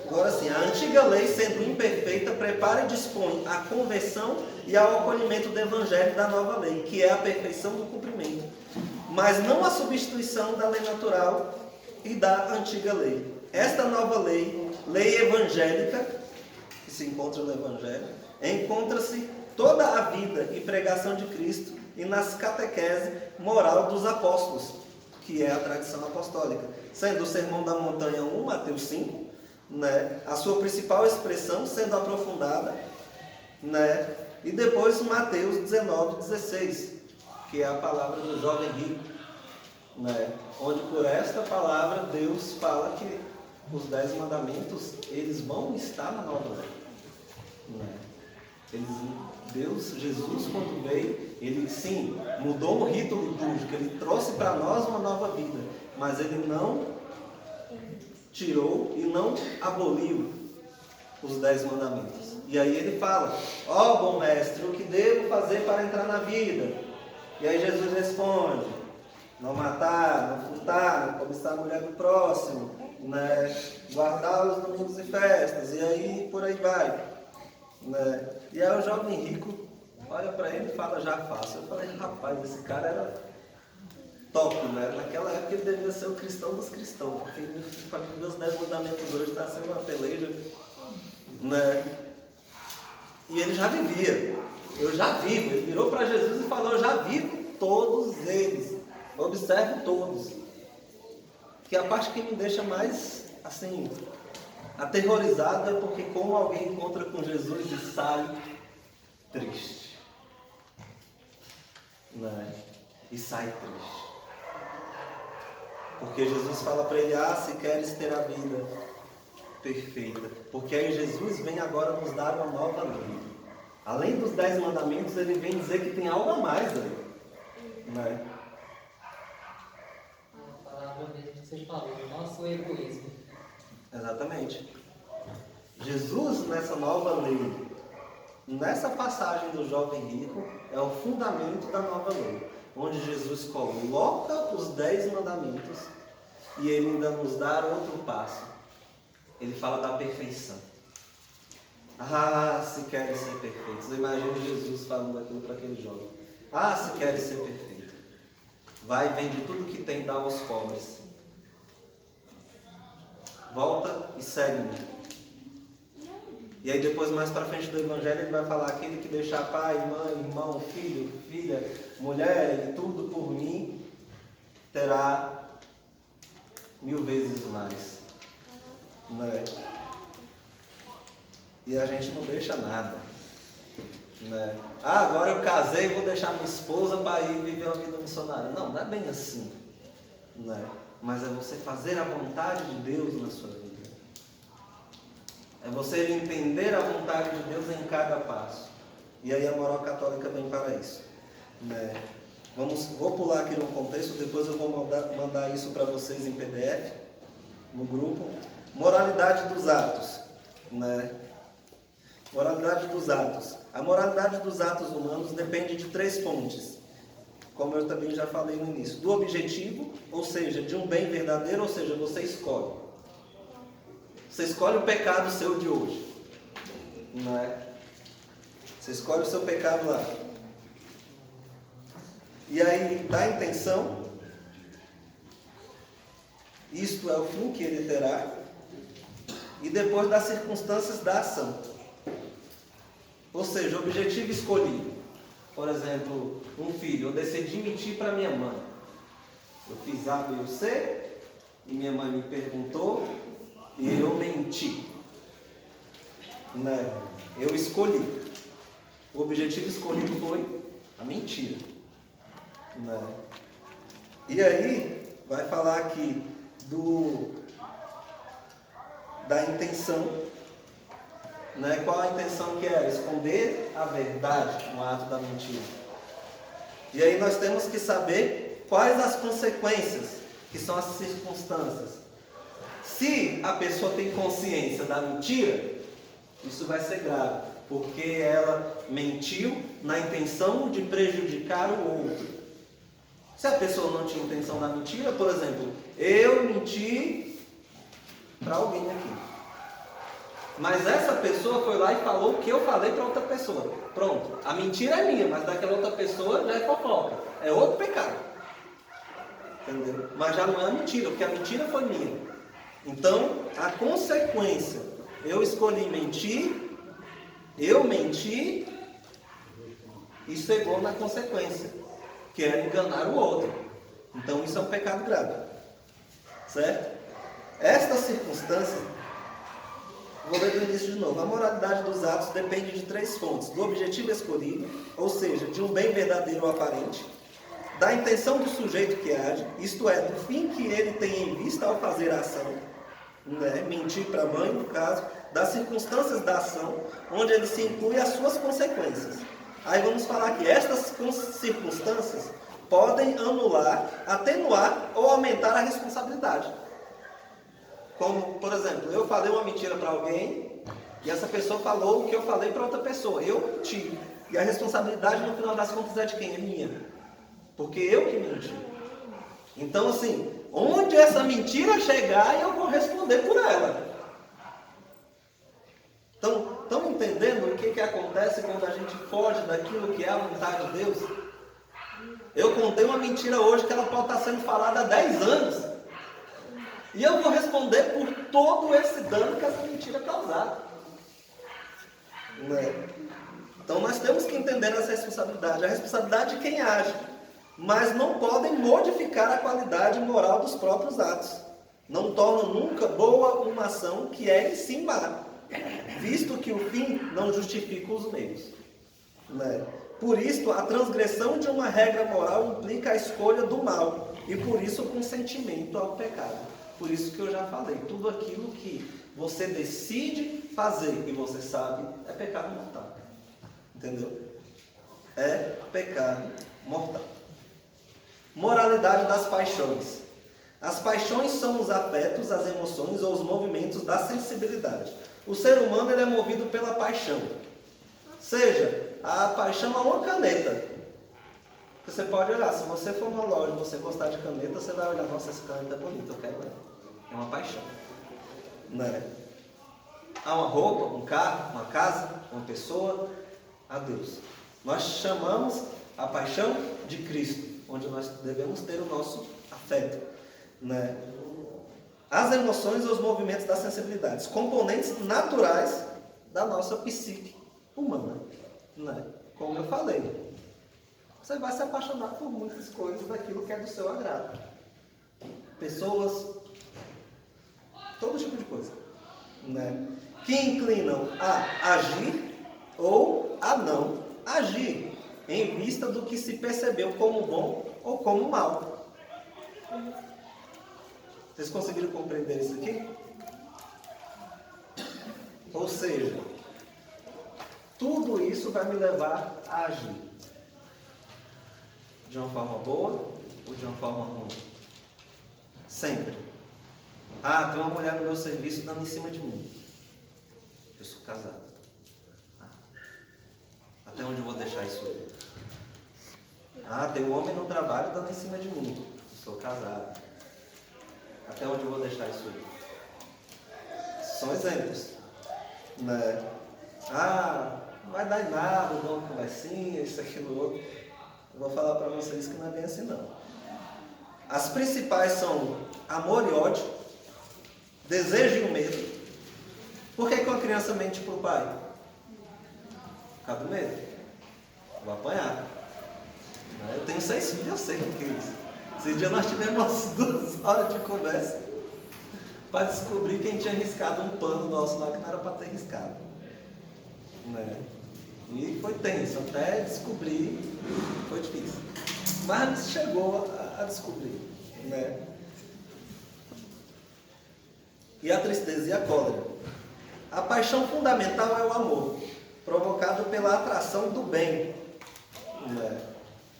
Agora sim, a antiga lei, sendo imperfeita, prepara e dispõe a conversão e ao acolhimento do evangelho da nova lei, que é a perfeição do cumprimento, mas não a substituição da lei natural e da antiga lei. Esta nova lei, lei evangélica, que se encontra no Evangelho, encontra-se toda a vida e pregação de Cristo e nas catequese moral dos apóstolos, que é a tradição apostólica, sendo o Sermão da Montanha 1, Mateus 5, né, a sua principal expressão sendo aprofundada, né, e depois Mateus 19, 16, que é a palavra do jovem rico, né, onde por esta palavra Deus fala que os 10 mandamentos, eles vão estar na nova lei. Né? Jesus, quando veio, ele sim, mudou o rito litúrgico, ele trouxe para nós uma nova vida, mas ele não tirou e não aboliu os 10 mandamentos. E aí ele fala: ó bom mestre, o que devo fazer para entrar na vida? E aí Jesus responde: não matar, não furtar, não cobiçar a mulher do próximo, né? Guardar os domingos e festas, e aí por aí vai. Né? E aí o jovem rico olha para ele e fala: já faço. Eu falei: rapaz, esse cara era top, né? Naquela época ele devia ser o cristão dos cristãos, porque para viver os 10 mandamentos hoje está sendo uma peleja, né? E ele já vivia. Eu já vivo. Ele virou para Jesus e falou: eu já vivo todos eles. Observo todos. Que a parte que me deixa mais assim aterrorizado é porque como alguém encontra com Jesus e sai triste, né? E sai triste. Porque Jesus fala para ele: se queres ter a vida, perfeita. Porque aí Jesus vem agora nos dar uma nova lei. Além dos 10 mandamentos, ele vem dizer que tem algo a mais ali. Né?
A palavra mesmo que você falou, o nosso egoísmo.
Exatamente. Jesus, nessa nova lei, nessa passagem do jovem rico, é o fundamento da nova lei. Onde Jesus coloca os 10 mandamentos e ele ainda nos dá outro passo. Ele fala da perfeição. Ah, se querem ser perfeitos. Eu imagino Jesus falando aquilo para aquele jovem. Ah, se querem ser perfeitos. Vai, vende tudo que tem e dá aos pobres. Volta e segue-me. E aí depois, mais para frente do Evangelho, ele vai falar: aquele que deixar pai, mãe, irmão, filho, filha, mulher e tudo por mim, terá 1000 vezes mais. Né? E a gente não deixa nada. Né? Ah, agora eu casei e vou deixar minha esposa para ir viver uma vida missionária. Não, não é bem assim. Né? Mas é você fazer a vontade de Deus na sua vida. É você entender a vontade de Deus em cada passo. E aí a moral católica vem para isso. Né? Vou pular aqui no contexto, depois eu vou mandar isso para vocês em PDF, no grupo. Moralidade dos atos. Né? Moralidade dos atos. A moralidade dos atos humanos depende de 3 fontes, como eu também já falei no início. Do objetivo, ou seja, de um bem verdadeiro, ou seja, você escolhe. Você escolhe o pecado seu de hoje. Não é? Você escolhe o seu pecado lá. E aí, da intenção, isto é o fim que ele terá. E depois das circunstâncias da ação. Ou seja, o objetivo escolhido. Por exemplo, um filho, eu decidi mentir para minha mãe. Eu fiz A, B ou C, e minha mãe me perguntou, e eu menti. Né? Eu escolhi. O objetivo escolhido foi a mentira. Né? E aí, vai falar aqui da intenção. Né? Qual a intenção que era? Esconder a verdade no ato da mentira. E aí nós temos que saber quais as consequências, que são as circunstâncias. Se a pessoa tem consciência da mentira, isso vai ser grave, porque ela mentiu na intenção de prejudicar o outro. Se a pessoa não tinha intenção da mentira, por exemplo, eu menti para alguém aqui. Mas essa pessoa foi lá e falou o que eu falei para outra pessoa. Pronto, a mentira é minha, mas daquela outra pessoa já é fofoca. É outro pecado. Entendeu? Mas já não é mentira, porque a mentira foi minha. Então, a consequência, eu escolhi mentir, eu menti e chegou na consequência, que é enganar o outro. Então, isso é um pecado grave. Certo? Esta circunstância, vou ler do início de novo. A moralidade dos atos depende de 3 fontes: do objetivo escolhido, ou seja, de um bem verdadeiro ou aparente, da intenção do sujeito que age, isto é, do fim que ele tem em vista ao fazer a ação, né? Mentir para a mãe, no caso, das circunstâncias da ação, onde ele se inclui as suas consequências. Aí vamos falar que estas circunstâncias podem anular, atenuar ou aumentar a responsabilidade. Como, por exemplo, eu falei uma mentira para alguém e essa pessoa falou o que eu falei para outra pessoa. Eu menti. E a responsabilidade, no final das contas, é de quem? É minha. Porque eu que menti. Então, assim, onde essa mentira chegar, eu vou responder por ela. Então, estão entendendo o que acontece quando a gente foge daquilo que é a vontade de Deus? Eu contei uma mentira hoje que ela pode estar sendo falada há 10 anos. E eu vou responder por todo esse dano que essa mentira causar. Né? Então nós temos que entender essa responsabilidade. A responsabilidade de quem age. Mas não podem modificar a qualidade moral dos próprios atos. Não tornam nunca boa uma ação que é em si má, visto que o fim não justifica os meios. Né? Por isso, a transgressão de uma regra moral implica a escolha do mal. E por isso o consentimento ao pecado. Por isso que eu já falei, tudo aquilo que você decide fazer e você sabe, é pecado mortal. Entendeu? É pecado mortal. Moralidade das paixões. As paixões são os afetos, as emoções ou os movimentos da sensibilidade. O ser humano ele é movido pela paixão. Seja, a paixão é uma caneta. Você pode olhar, se você for numa loja e você gostar de caneta, você vai olhar, nossa, essa caneta é bonita, eu quero ela. É uma paixão. Né? Há uma roupa, um carro, uma casa, uma pessoa, a Deus. Nós chamamos a paixão de Cristo, onde nós devemos ter o nosso afeto. Né? As emoções e os movimentos das sensibilidades, componentes naturais da nossa psique humana. Né? Como eu falei, você vai se apaixonar por muitas coisas daquilo que é do seu agrado. Pessoas, todo tipo de coisa. Né? Que inclinam a agir ou a não agir, em vista do que se percebeu como bom ou como mal. Vocês conseguiram compreender isso aqui? Ou seja, tudo isso vai me levar a agir. De uma forma boa ou de uma forma ruim? Sempre. Ah, tem uma mulher no meu serviço dando em cima de mim. Eu sou casado. Até onde eu vou deixar isso aí? Ah, tem um homem no trabalho dando em cima de mim. Eu sou casado. Até onde eu vou deixar isso aí? São exemplos. Né? Ah, não vai dar em nada, dou uma conversinha, isso, aquilo, outro. Eu vou falar para vocês que não é bem assim, não. As principais são amor e ódio, desejo e o medo. Por que uma criança mente para o pai? Por causa do medo. Vou apanhar. Eu tenho 6 filhos, eu sei o que é isso. Esse dia nós tivemos umas 2 horas de conversa para descobrir quem tinha riscado um pano nosso lá que não era para ter riscado. Né? E foi tenso, até descobrir, foi difícil. Mas chegou a descobrir. Né? E a tristeza e a cólera. A paixão fundamental é o amor, provocado pela atração do bem. Né?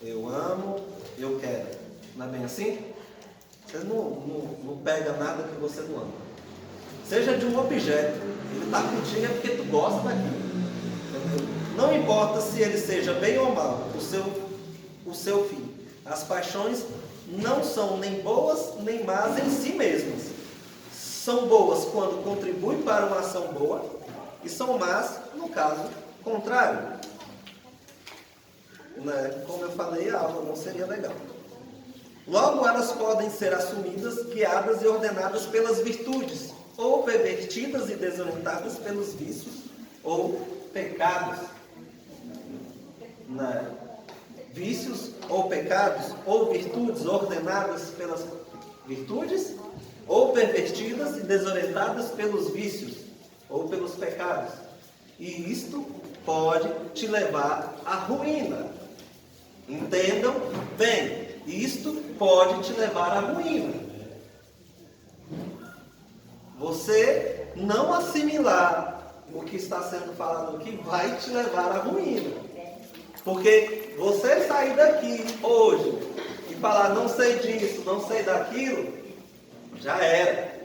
Eu amo, eu quero. Não é bem assim? Você não pega nada que você não ama. Seja de um objeto, ele está contigo é porque tu gosta daquilo. Entendeu? Não importa se ele seja bem ou mal, o seu fim. As paixões não são nem boas nem más em si mesmas. São boas quando contribuem para uma ação boa e são más no caso contrário. Né? Como eu falei, a aula não seria legal. Logo, elas podem ser assumidas, guiadas e ordenadas pelas virtudes, ou pervertidas e desorientadas pelos vícios ou pecados. Né? Vícios ou pecados, ou virtudes ordenadas pelas virtudes, ou pervertidas e desorientadas pelos vícios ou pelos pecados. E isto pode te levar à ruína. Entendam bem, isto pode te levar à ruína. Você não assimilar o que está sendo falado aqui vai te levar à ruína. Porque você sair daqui hoje e falar não sei disso, não sei daquilo, já era.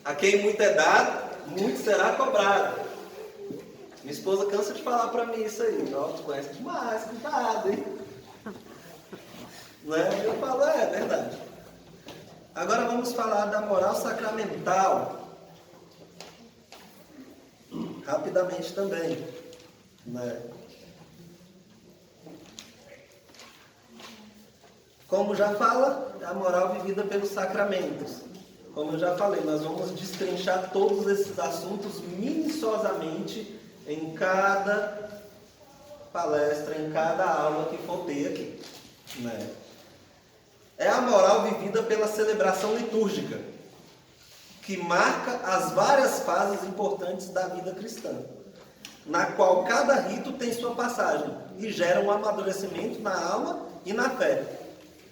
A quem muito é dado, muito será cobrado. Minha esposa cansa de falar para mim isso aí. Nossa, conhece demais, cuidado, hein? Né? Eu falo, é verdade. Agora vamos falar da moral sacramental. Rapidamente também. Né? Como já fala, a moral vivida pelos sacramentos. Como eu já falei, nós vamos destrinchar todos esses assuntos minuciosamente em cada palestra, em cada aula que for ter aqui. Né? É a moral vivida pela celebração litúrgica, que marca as várias fases importantes da vida cristã, na qual cada rito tem sua passagem e gera um amadurecimento na alma e na fé.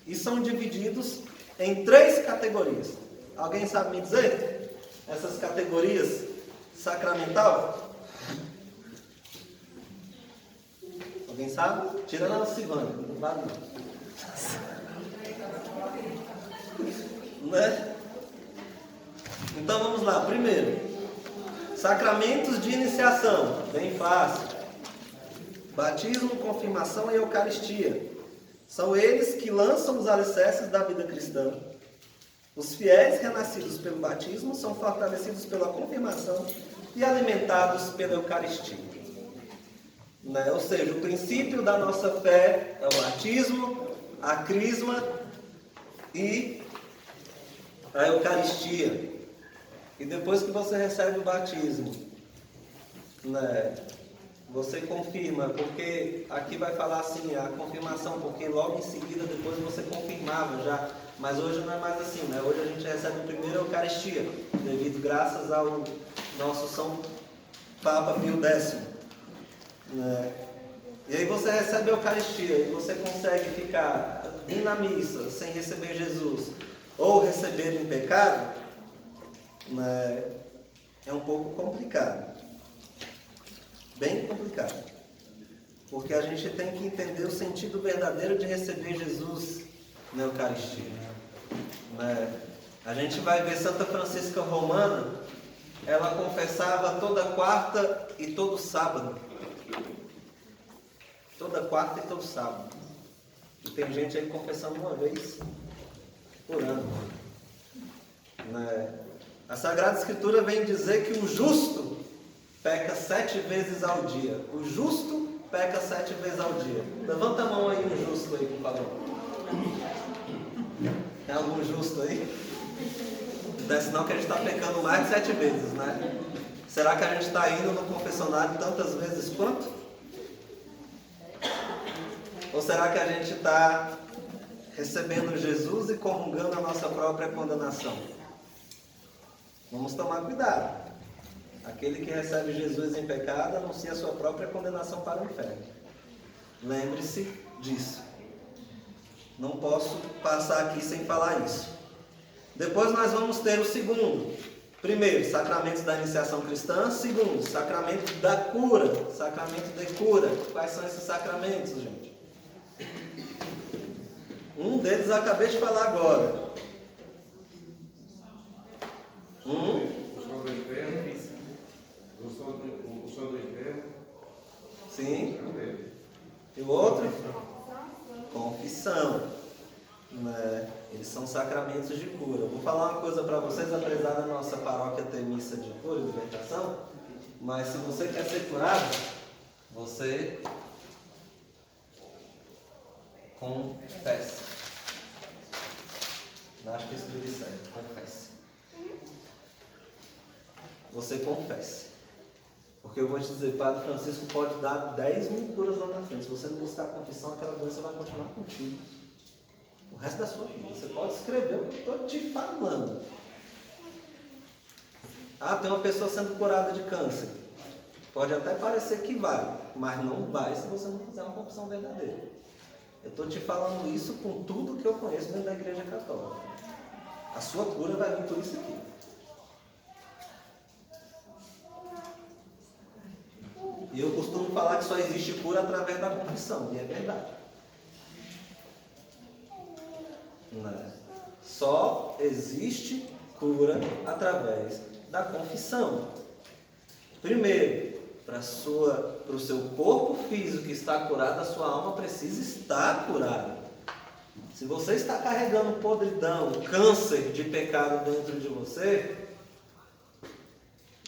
E são divididos em 3 categorias. Alguém sabe me dizer? essas categorias sacramental? Alguém sabe? Tirando a Silvana, não vale não. Né? Então vamos lá. Primeiro, sacramentos de iniciação. Bem fácil. Batismo, confirmação e Eucaristia. São eles que lançam os alicerces da vida cristã. Os fiéis renascidos pelo batismo são fortalecidos pela confirmação e alimentados pela Eucaristia. Né? Ou seja, o princípio da nossa fé é o batismo, a crisma e a Eucaristia. E depois que você recebe o batismo, né, você confirma, porque aqui vai falar assim, a confirmação, porque logo em seguida depois você confirmava já. Mas hoje não é mais assim, né? Hoje a gente recebe primeiro a Eucaristia, devido graças ao nosso São Papa Pio X. Né? E aí você recebe a Eucaristia e você consegue ficar ir na missa sem receber Jesus ou receber em pecado, né? É um pouco complicado. Bem complicado. Porque a gente tem que entender o sentido verdadeiro de receber Jesus na Eucaristia. Né? A gente vai ver Santa Francisca Romana, ela confessava toda quarta e todo sábado. Toda quarta e todo sábado. E tem gente aí confessando uma vez por ano. Né? A Sagrada Escritura vem dizer que o justo peca 7 vezes ao dia. O justo peca 7 vezes ao dia. Levanta a mão aí, um justo aí, por favor. Tem algum justo aí? Não é sinal que a gente está pecando mais de 7 vezes, né? Será que a gente está indo no confessionário tantas vezes quanto? Ou será que a gente está recebendo Jesus e comungando a nossa própria condenação? Vamos tomar cuidado. Aquele que recebe Jesus em pecado anuncia a sua própria condenação para o inferno. Lembre-se disso. Não posso passar aqui sem falar isso. Depois nós vamos ter o segundo. Primeiro, sacramentos da iniciação cristã. Segundo, sacramento da cura. Sacramento de cura. Quais são esses sacramentos, gente? Um deles eu acabei de falar agora.
O sol do inferno. O sol do inferno.
Sim. E o outro? Confissão. Né? Eles são sacramentos de cura. Eu vou falar uma coisa para vocês, apesar da nossa paróquia ter missa de cura e libertação, mas se você quer ser curado, você confesse. Acho que isso tudo é certo. Confesse. Você confesse. Porque eu vou te dizer, Padre Francisco pode dar 10 mil curas lá na frente. Se você não buscar a confissão, aquela doença vai continuar contigo o resto da sua vida. Você pode escrever o que eu estou te falando. Ah, tem uma pessoa sendo curada de câncer. Pode até parecer que vai, mas não vai se você não fizer uma confissão verdadeira. Eu estou te falando isso com tudo que eu conheço dentro da Igreja Católica. A sua cura vai vir por isso aqui. E eu costumo falar que só existe cura através da confissão, e é verdade. Só existe cura através da confissão. Primeiro, para o seu corpo físico que está curado, a sua alma precisa estar curada. Se você está carregando podridão, câncer de pecado dentro de você,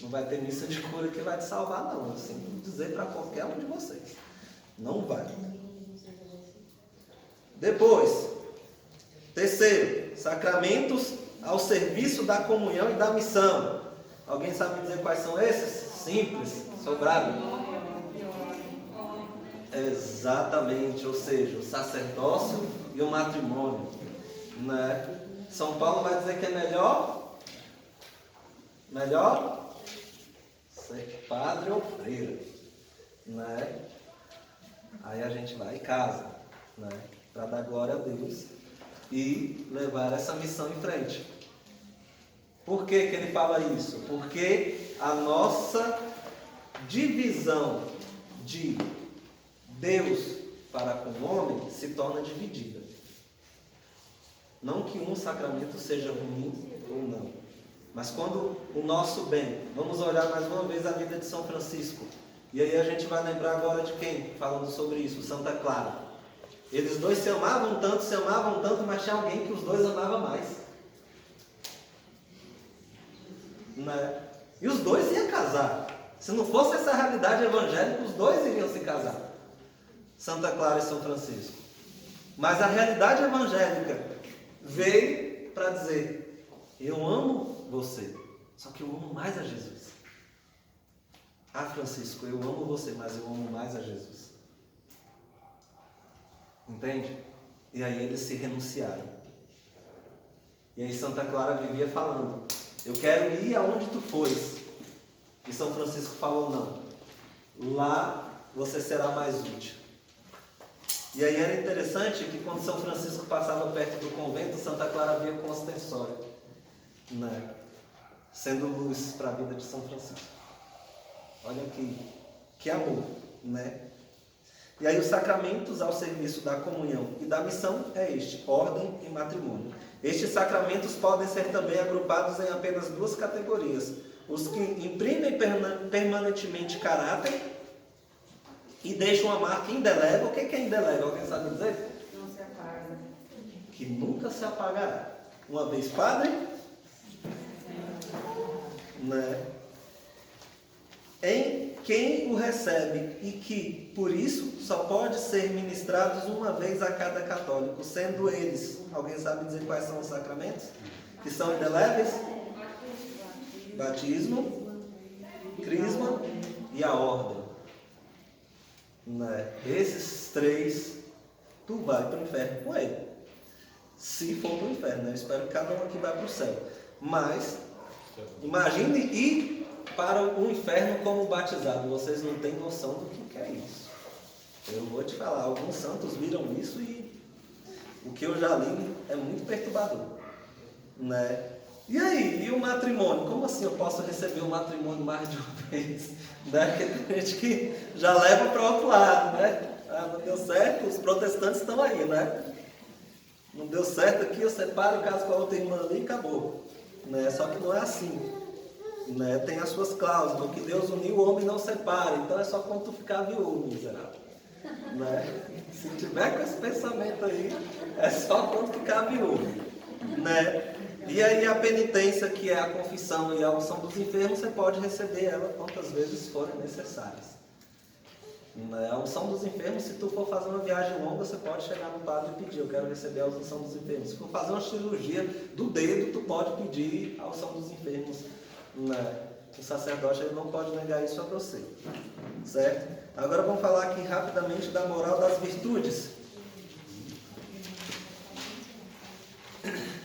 não vai ter missa de cura que vai te salvar, não. Eu sinto dizer para qualquer um de vocês. Não vai. Depois, terceiro, sacramentos ao serviço da comunhão e da missão. Alguém sabe dizer quais são esses? Simples, sobrado. Exatamente, ou seja, o sacerdócio e o matrimônio. Né? São Paulo vai dizer que é melhor ser padre ou freira. Né? Aí a gente vai e casa, né? Para dar glória a Deus e levar essa missão em frente. Por que ele fala isso? Porque a nossa divisão de Deus para com o homem se torna dividida. Não que um sacramento seja ruim ou não, mas quando o nosso bem, vamos olhar mais uma vez a vida de São Francisco, e aí a gente vai lembrar agora de quem? Falando sobre isso, Santa Clara. Eles dois se amavam tanto, mas tinha alguém que os dois amava mais. Né? E os dois iam casar. Se não fosse essa realidade evangélica, os dois iriam se casar. Santa Clara e São Francisco. Mas a realidade evangélica veio para dizer: eu amo você, só que eu amo mais a Jesus. Ah, Francisco, eu amo você, mas eu amo mais a Jesus. Entende? E aí eles se renunciaram. E aí Santa Clara vivia falando: eu quero ir aonde tu fores. E São Francisco falou: não, lá você será mais útil. E aí era interessante que quando São Francisco passava perto do convento, Santa Clara via com ostensório, né? Sendo luz para a vida de São Francisco. Olha que amor, né? E aí os sacramentos ao serviço da comunhão e da missão é este: ordem e matrimônio. Estes sacramentos podem ser também agrupados em apenas duas categorias: os que imprimem permanentemente caráter e deixam uma marca indelével. O que é indelével? Alguém sabe dizer?
Não se apaga.
Que nunca se apagará. Uma vez padre, né? Em quem o recebe, e que, por isso, só pode ser ministrados uma vez a cada católico, sendo eles, alguém sabe dizer quais são os sacramentos? Que são indeléveis? Batismo, crisma e a ordem. Né? Esses três, tu vai para o inferno com ele. Se for para o inferno, né? Eu espero que cada um aqui vá para o céu. Mas, imagine ir para o inferno como batizado. Vocês não têm noção do que é isso. Eu vou te falar, alguns santos viram isso e o que eu já li é muito perturbador. Né? E aí, e o matrimônio? Como assim eu posso receber o matrimônio mais de uma vez? Né? Porque tem gente que já leva para o outro lado, né? Ah, não deu certo, os protestantes estão aí, né? Não deu certo aqui, eu separo o caso com a outra irmã ali e acabou. Né? Só que não é assim. Né? Tem as suas cláusulas: o que Deus uniu, o homem não separa. Então é só quando tu ficar viúvo, miserável. Né? Se tiver com esse pensamento aí, é só quando ficar viúvo. Né? E aí a penitência, que é a confissão e a unção dos enfermos, você pode receber ela quantas vezes forem necessárias. A unção dos enfermos, se tu for fazer uma viagem longa, você pode chegar no padre e pedir: eu quero receber a unção dos enfermos. Se for fazer uma cirurgia do dedo, tu pode pedir a unção dos enfermos. O sacerdote, ele não pode negar isso a você. Certo? Agora vamos falar aqui rapidamente da moral das virtudes.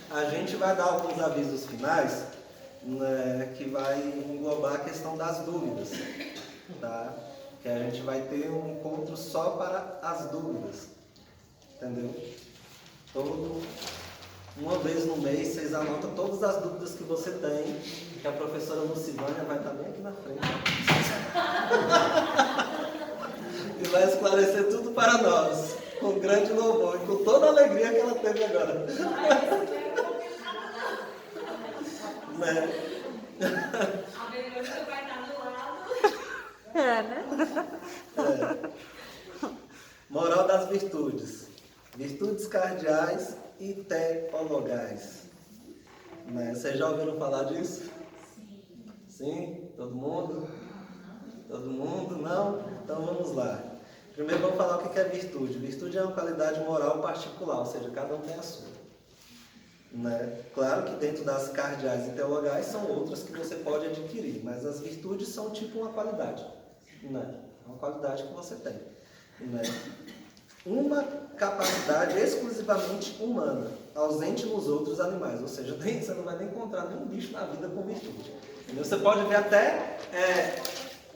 A gente vai dar alguns avisos finais, né, que vai englobar a questão das dúvidas, tá? Que a gente vai ter um encontro só para as dúvidas, entendeu? Uma vez no mês, vocês anotam todas as dúvidas que você tem, que a professora Lucivânia vai estar bem aqui na frente. E vai esclarecer tudo para nós, com grande louvor e com toda a alegria que ela teve agora. Né?
A Verônica vai estar do lado.
Moral das virtudes: virtudes cardeais e teologais. Né? Vocês já ouviram falar disso? Sim? Todo mundo? Todo mundo? Não? Então vamos lá. Primeiro vamos falar o que é virtude. Virtude é uma qualidade moral particular, ou seja, cada um tem a sua. Né? Claro que dentro das cardeais e teologais são outras que você pode adquirir, mas as virtudes são tipo uma qualidade. Né? Uma qualidade que você tem. Né? Uma capacidade exclusivamente humana, ausente nos outros animais, ou seja, você não vai nem encontrar nenhum bicho na vida com virtude. Entendeu? Você pode ver até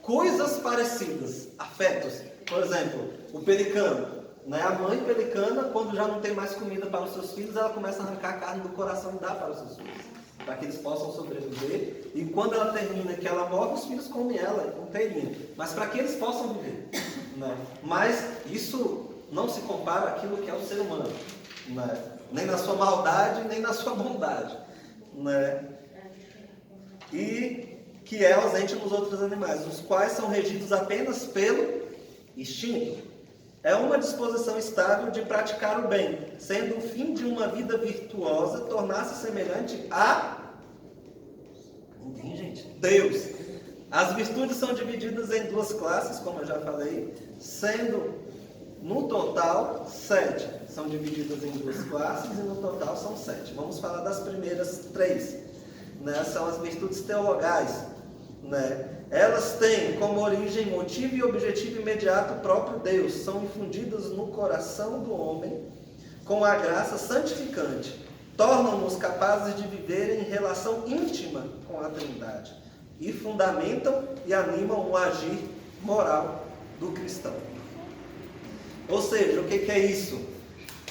coisas parecidas, afetos. Por exemplo, o pelicano. Né? A mãe pelicana, quando já não tem mais comida para os seus filhos, ela começa a arrancar a carne do coração e dá para os seus filhos. para que eles possam sobreviver. E quando ela termina, que ela morre, os filhos comem ela inteirinha. Mas para que eles possam viver. Né? Mas isso não se compara àquilo que é o ser humano. Né? Nem na sua maldade, nem na sua bondade. Né? E que é ausente nos outros animais, os quais são regidos apenas pelo instinto. É uma disposição estável de praticar o bem, sendo o fim de uma vida virtuosa tornar-se semelhante a Deus. As virtudes são divididas em duas classes, como eu já falei, sendo no total 7. São divididas em duas classes e no total são 7. Vamos falar das primeiras 3. Né? São as virtudes teologais. Né? Elas têm como origem, motivo e objetivo imediato o próprio Deus. São infundidas no coração do homem com a graça santificante. Tornam-nos capazes de viver em relação íntima com a Trindade. E fundamentam e animam o agir moral do cristão. Ou seja, o que é isso?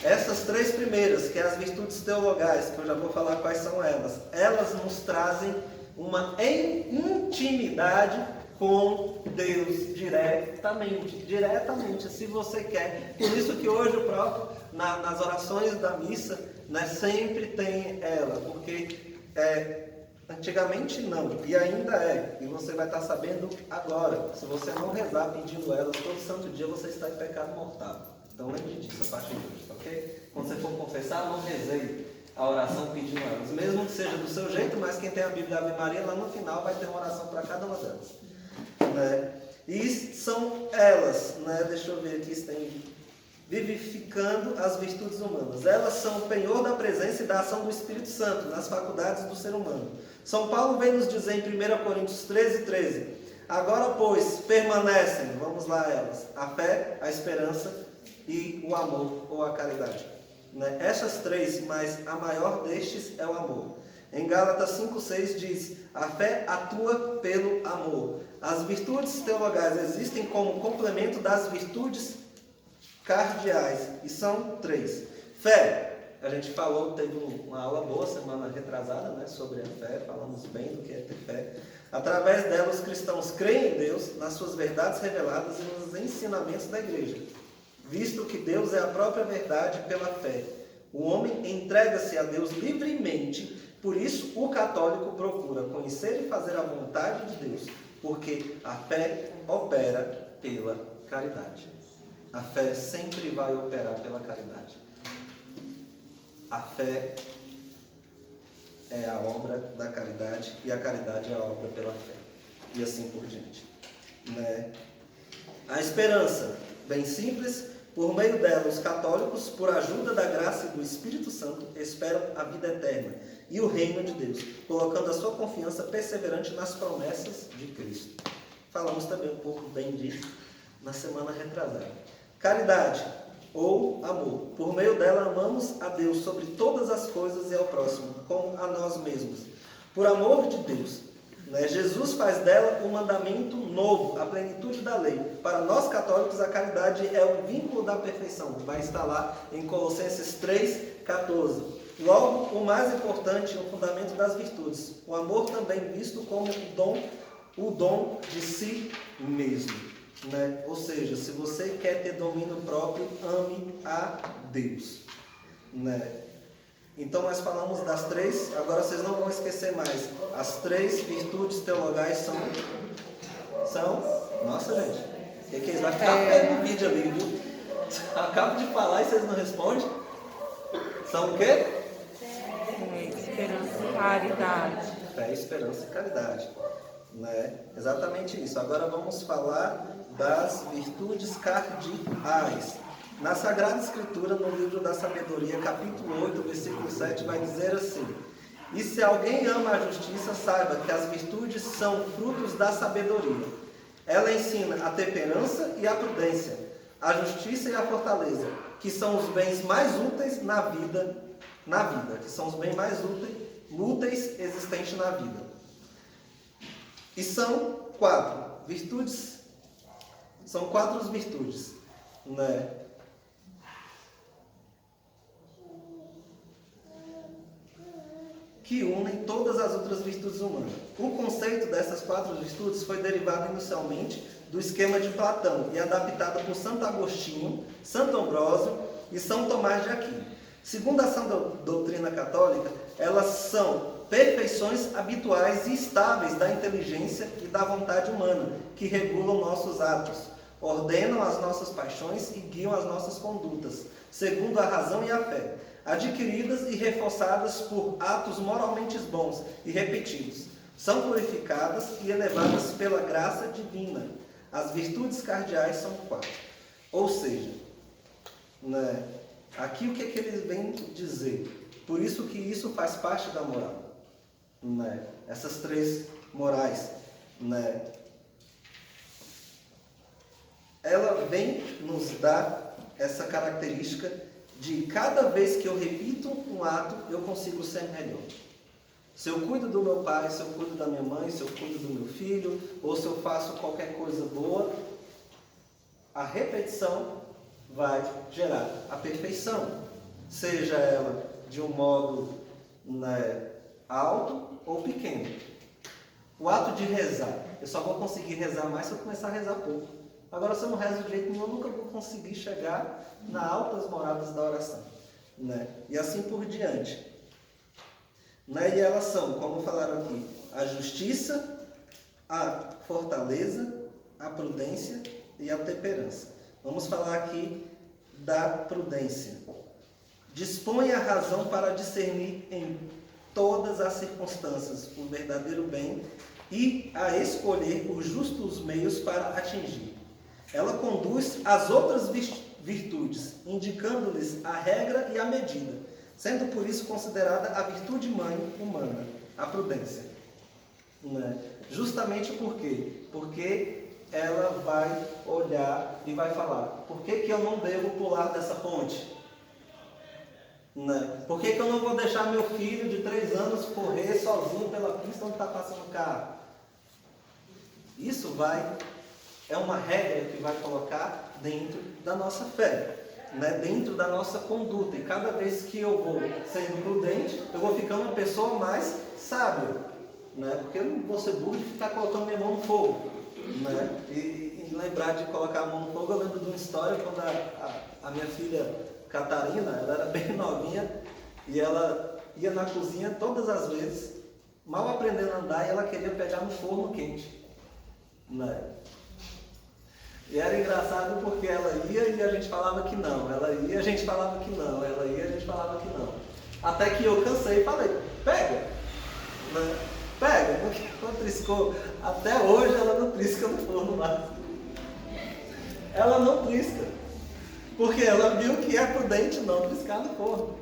Essas 3 primeiras, que é as virtudes teologais, que eu já vou falar quais são elas, elas nos trazem uma intimidade com Deus diretamente, se você quer. Por isso que hoje o próprio, nas orações da missa, né, sempre tem ela, porque antigamente não, e ainda é, e você vai estar sabendo agora. Se você não rezar pedindo elas todo santo dia, você está em pecado mortal. Então lembre disso a partir de hoje, ok? Quando você for confessar, não rezeie a oração pedindo elas, mesmo que seja do seu jeito, mas quem tem a Bíblia Ave Maria, lá no final vai ter uma oração para cada uma delas. Né? E são elas, né? Deixa eu ver aqui se tem, vivificando as virtudes humanas. Elas são o penhor da presença e da ação do Espírito Santo nas faculdades do ser humano. São Paulo vem nos dizer em 1 Coríntios 13:13, agora, pois, permanecem, vamos lá elas, a fé, a esperança e o amor ou a caridade. Né? Essas 3, mas a maior destes é o amor. Em Gálatas 5:6 diz, a fé atua pelo amor. As virtudes teologais existem como complemento das virtudes cardeais, e são 3. Fé, a gente falou, teve uma aula boa semana retrasada, né, sobre a fé, falamos bem do que é ter fé. Através dela os cristãos creem em Deus, nas suas verdades reveladas e nos ensinamentos da igreja. Visto que Deus é a própria verdade pela fé. O homem entrega-se a Deus livremente, por isso o católico procura conhecer e fazer a vontade de Deus, porque a fé opera pela caridade. A fé sempre vai operar pela caridade. A fé é a obra da caridade e a caridade é a obra pela fé. E assim por diante. Né? A esperança, bem simples, por meio dela os católicos, por ajuda da graça e do Espírito Santo, esperam a vida eterna e o reino de Deus, colocando a sua confiança perseverante nas promessas de Cristo. Falamos também um pouco bem disso na semana retrasada. Caridade, ou amor. Por meio dela amamos a Deus sobre todas as coisas e ao próximo, como a nós mesmos. Por amor de Deus. Né? Jesus faz dela um mandamento novo, a plenitude da lei. Para nós católicos, a caridade é o vínculo da perfeição. Vai estar lá em Colossenses 3:14. Logo, o mais importante é o fundamento das virtudes. O amor também visto como o dom de si mesmo. Né? Ou seja, se você quer ter domínio próprio, ame a Deus. Né? Então nós falamos das 3, agora vocês não vão esquecer mais. As 3 virtudes teologais são... Nossa, gente, o que é isso? Vai ficar feio no vídeo ali, viu? Acabo de falar e vocês não respondem. São o quê?
Fé, esperança e caridade.
Fé, esperança e caridade. Né? Exatamente isso. Agora vamos falar das virtudes cardeais. Na Sagrada Escritura, no livro da Sabedoria, capítulo 8, versículo 7, vai dizer assim: e se alguém ama a justiça, saiba que as virtudes são frutos da sabedoria. Ela ensina a temperança e a prudência, a justiça e a fortaleza, que são os bens mais úteis na vida, que são os bens mais úteis existentes na vida. E são 4 virtudes, né? que unem todas as outras virtudes humanas. O conceito dessas 4 virtudes foi derivado inicialmente do esquema de Platão e adaptado por Santo Agostinho, Santo Ambrósio e São Tomás de Aquino. Segundo a sã doutrina católica, elas são perfeições habituais e estáveis da inteligência e da vontade humana, que regulam nossos atos, ordenam as nossas paixões e guiam as nossas condutas, segundo a razão e a fé, adquiridas e reforçadas por atos moralmente bons e repetidos. São purificadas e elevadas pela graça divina. As virtudes cardeais são 4. Ou seja, né, aqui o que é que eles vêm dizer? Por isso que isso faz parte da moral. Né? Essas 3 morais, né? Ela vem nos dar essa característica de cada vez que eu repito um ato, eu consigo ser melhor. Se eu cuido do meu pai, se eu cuido da minha mãe, se eu cuido do meu filho, ou se eu faço qualquer coisa boa, a repetição vai gerar a perfeição. Seja ela de um modo, né, alto ou pequeno. O ato de rezar, eu só vou conseguir rezar mais se eu começar a rezar pouco. Agora, se eu não rezo de jeito nenhum, eu nunca vou conseguir chegar nas altas moradas da oração. Né? E assim por diante. Né? E elas são, como falaram aqui, a justiça, a fortaleza, a prudência e a temperança. Vamos falar aqui da prudência. Dispõe a razão para discernir em todas as circunstâncias o verdadeiro bem e a escolher os justos meios para atingir. Ela conduz as outras virtudes, indicando-lhes a regra e a medida, sendo por isso considerada a virtude mãe humana, a prudência. Né? Justamente por quê? Porque ela vai olhar e vai falar, por que eu não devo pular dessa ponte? Né? Por que eu não vou deixar meu filho de 3 anos correr sozinho pela pista onde está passando o carro? Isso é uma regra que vai colocar dentro da nossa fé, né? Dentro da nossa conduta. E cada vez que eu vou sendo prudente, eu vou ficando uma pessoa mais sábia. Né? Porque eu não vou ser burro de ficar colocando minha mão no fogo. Né? E lembrar de colocar a mão no fogo, eu lembro de uma história quando a minha filha Catarina, ela era bem novinha e ela ia na cozinha todas as vezes, mal aprendendo a andar, e ela queria pegar no forno quente. Né? E era engraçado porque ela ia e a gente falava que não, ela ia e a gente falava que não, ela ia e a gente falava que não. Até que eu cansei e falei, pega! Né? Pega, porque ela triscou. Até hoje ela não trisca no forno mais. Ela não trisca. Porque ela viu que é prudente não triscar no forno.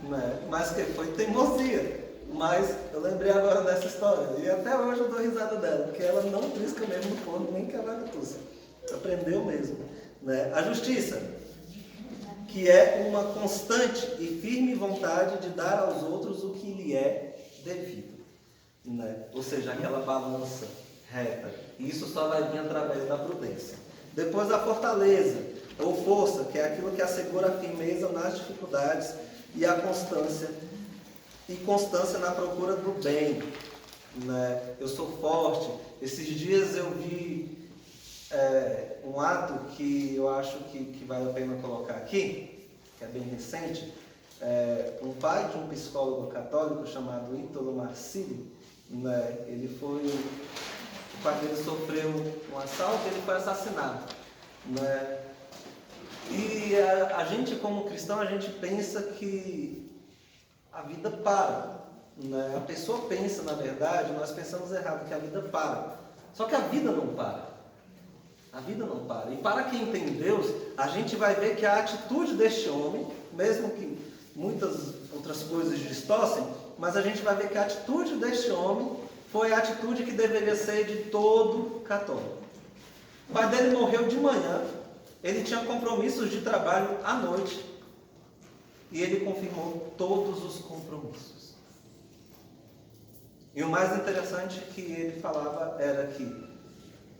Né? Mas que foi teimosia. Mas eu lembrei agora dessa história. E até hoje eu dou risada dela. Porque ela não trisca mesmo no forno, nem que ela tussa. Aprendeu mesmo. Né? A justiça, que é uma constante e firme vontade de dar aos outros o que lhe é devido. Né? Ou seja, aquela balança reta. E isso só vai vir através da prudência. Depois a fortaleza, ou força, que é aquilo que assegura a firmeza nas dificuldades e a constância na procura do bem. Né? Eu sou forte. Esses dias eu vi um ato que eu acho que vale a pena colocar aqui, que é bem recente. Um pai de um psicólogo católico chamado Ítalo Marcilli, né? O pai dele sofreu um assalto e ele foi assassinado. Né? E a gente, como cristão, a gente pensa que a vida para. Né? A pessoa pensa, na verdade, nós pensamos errado, que a vida para. Só que a vida não para. A vida não para. E para quem tem Deus, a gente vai ver que a atitude deste homem, mesmo que muitas outras coisas distorcem, mas a gente vai ver que a atitude deste homem foi a atitude que deveria ser de todo católico. O pai dele morreu de manhã, ele tinha compromissos de trabalho à noite, e ele confirmou todos os compromissos. E o mais interessante que ele falava era que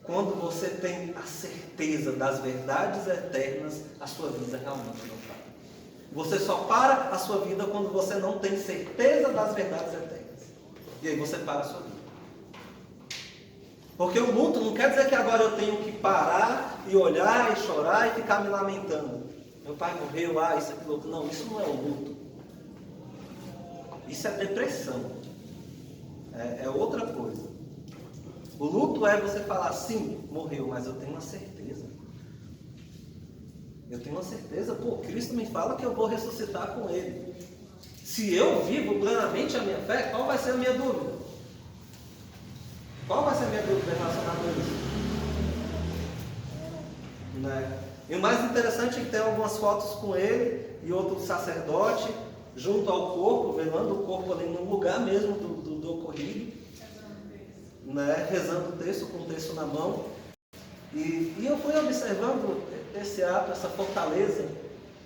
quando você tem a certeza das verdades eternas, a sua vida realmente não para. Você só para a sua vida quando você não tem certeza das verdades eternas. E aí você para a sua vida. Porque o luto não quer dizer que agora eu tenho que parar e olhar e chorar e ficar me lamentando. Meu pai morreu, isso, aquilo, outro. Não, isso não é o luto. Isso é depressão. É outra coisa. O luto é você falar, sim, morreu, mas eu tenho uma certeza. Eu tenho uma certeza, Cristo me fala que eu vou ressuscitar com Ele. Se eu vivo plenamente a minha fé, qual vai ser a minha dúvida? Qual vai ser a minha dúvida relacionada a isso? Né? E o mais interessante é que tem algumas fotos com ele e outro sacerdote junto ao corpo, velando o corpo ali no lugar mesmo do ocorrido, né? Rezando o texto com o texto na mão. E eu fui observando esse ato, essa fortaleza,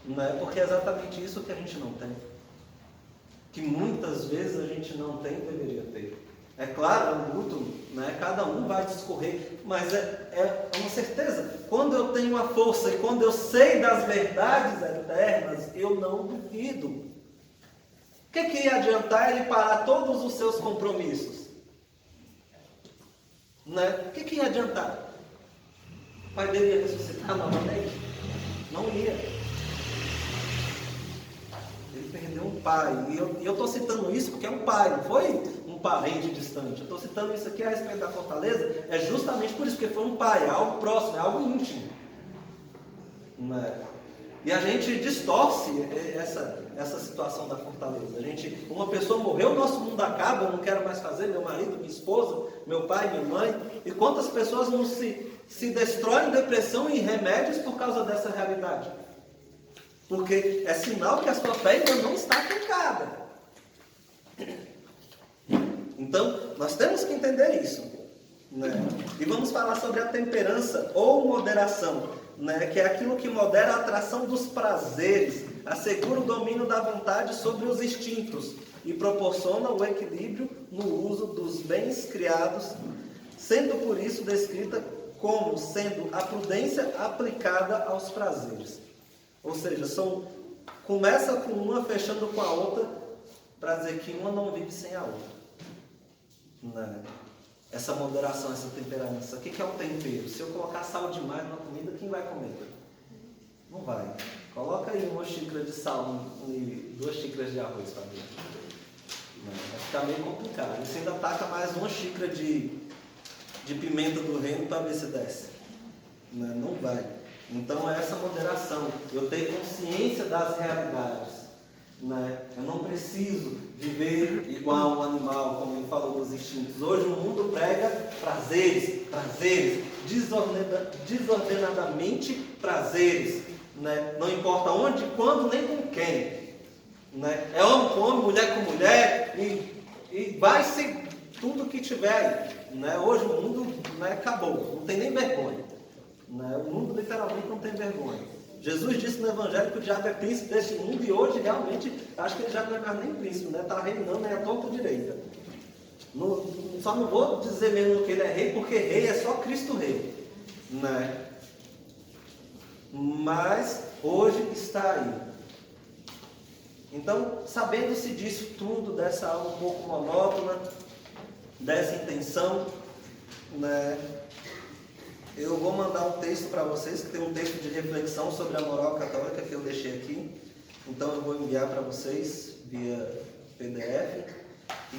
né? Porque é exatamente isso que a gente não tem. Que muitas vezes a gente não tem e deveria ter. É claro, o luto, né? Cada um vai discorrer, mas é uma certeza. Quando eu tenho a força e quando eu sei das verdades eternas, eu não duvido. O que ia adiantar ele parar todos os seus compromissos? Né? O que ia adiantar? O pai dele ia ressuscitar novamente? Não ia. Ele perdeu um pai. E eu estou citando isso porque é um pai, não foi um parente distante. Eu estou citando isso aqui a respeito da fortaleza, é justamente por isso, porque foi um pai, é algo próximo, é algo íntimo. Né? E a gente distorce essa situação da fortaleza. Uma pessoa morreu, o nosso mundo acaba, eu não quero mais fazer, meu marido, minha esposa, meu pai, minha mãe. E quantas pessoas não se destroem em depressão e em remédios por causa dessa realidade? Porque é sinal que a sua fé ainda não está fincada. Então, nós temos que entender isso. Né? E vamos falar sobre a temperança ou moderação, né? Que é aquilo que modera a atração dos prazeres, assegura o domínio da vontade sobre os instintos e proporciona o equilíbrio no uso dos bens criados, sendo por isso descrita como sendo a prudência aplicada aos prazeres. Ou seja, começa com uma fechando com a outra, para dizer que uma não vive sem a outra. Né? Essa moderação, essa temperança. O que é um tempero? Se eu colocar sal demais na comida, quem vai comer? Não vai. Coloca aí 1 xícara de sal e 2 xícaras de arroz para dentro. Vai ficar meio complicado. E você ainda taca mais 1 xícara de pimenta do reino para ver se desce. Não vai. Então é essa moderação. Eu ter consciência das realidades. Né? Eu não preciso viver igual um animal, como ele falou dos instintos. Hoje o mundo prega prazeres, desordenadamente prazeres. Né? Não importa onde, quando, nem com quem. Né? É homem com homem, mulher com mulher, e vai ser tudo que tiver aí. Né? Hoje o mundo, né, acabou, não tem nem vergonha. Né? O mundo literalmente não tem vergonha. Jesus disse no Evangelho que o diabo é príncipe deste mundo e hoje realmente acho que ele já não é mais nem príncipe, né? Está reinando, nem a torta direita. Só não vou dizer mesmo que ele é rei, porque rei é só Cristo rei. Né? Mas hoje está aí. Então, sabendo-se disso tudo, dessa aula um pouco monótona, dessa intenção, né? Eu vou mandar um texto para vocês, que tem um texto de reflexão sobre a moral católica que eu deixei aqui. Então eu vou enviar para vocês via PDF.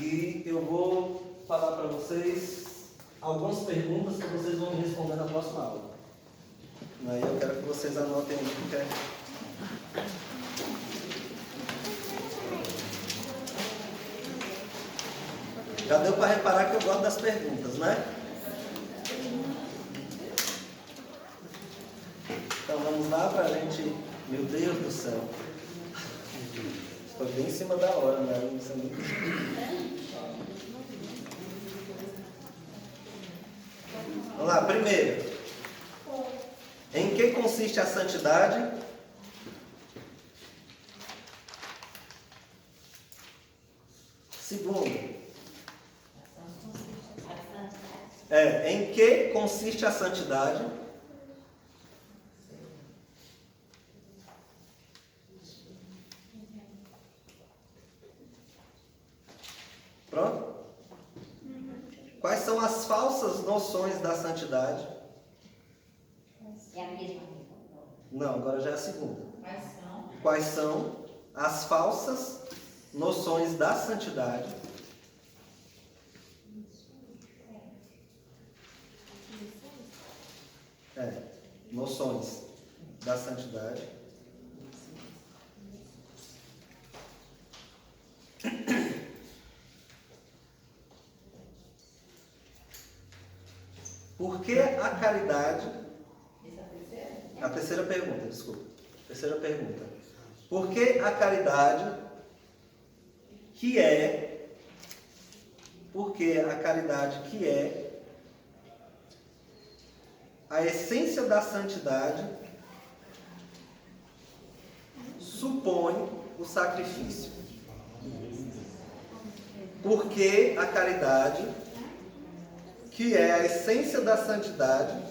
E eu vou falar para vocês algumas perguntas que vocês vão me responder na próxima aula. Aí eu quero que vocês anotem aí, porque... Já deu para reparar que eu gosto das perguntas, né? Então vamos lá para a gente... Meu Deus do céu. Foi bem em cima da hora, né? Vamos lá, primeiro. Em que consiste a santidade? Segundo. Em que consiste a Pronto? Quais são as falsas noções da santidade?
É a mesma.
Não, agora já é a segunda.
Quais são?
Quais são as falsas noções da santidade? Noções da santidade. Por que a caridade... A terceira pergunta, desculpa. Terceira pergunta. Por que a caridade, que é... Porque a caridade, que é a essência da santidade, supõe o sacrifício. Porque a caridade, que é a essência da santidade,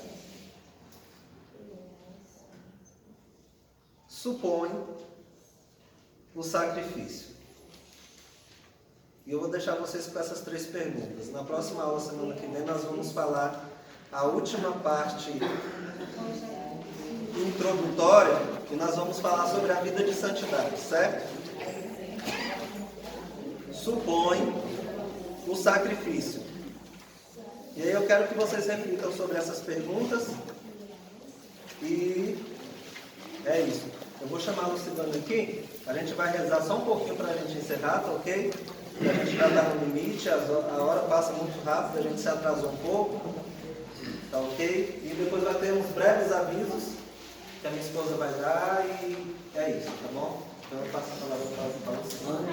supõe o sacrifício. E eu vou deixar vocês com essas 3 perguntas. Na próxima aula, semana que vem, nós vamos falar a última parte introdutória, e nós vamos falar sobre a vida de santidade, certo? Supõe o sacrifício. E aí eu quero que vocês reflitam sobre essas perguntas. E é isso. Eu vou chamar a Lucilana aqui. A gente vai rezar só um pouquinho para a gente encerrar, tá ok? A gente já está no limite, a hora passa muito rápido, a gente se atrasou um pouco. Tá ok? E depois vai ter uns breves avisos que a minha esposa vai dar e é isso, tá bom? Então eu passo a palavra para a Lucilana.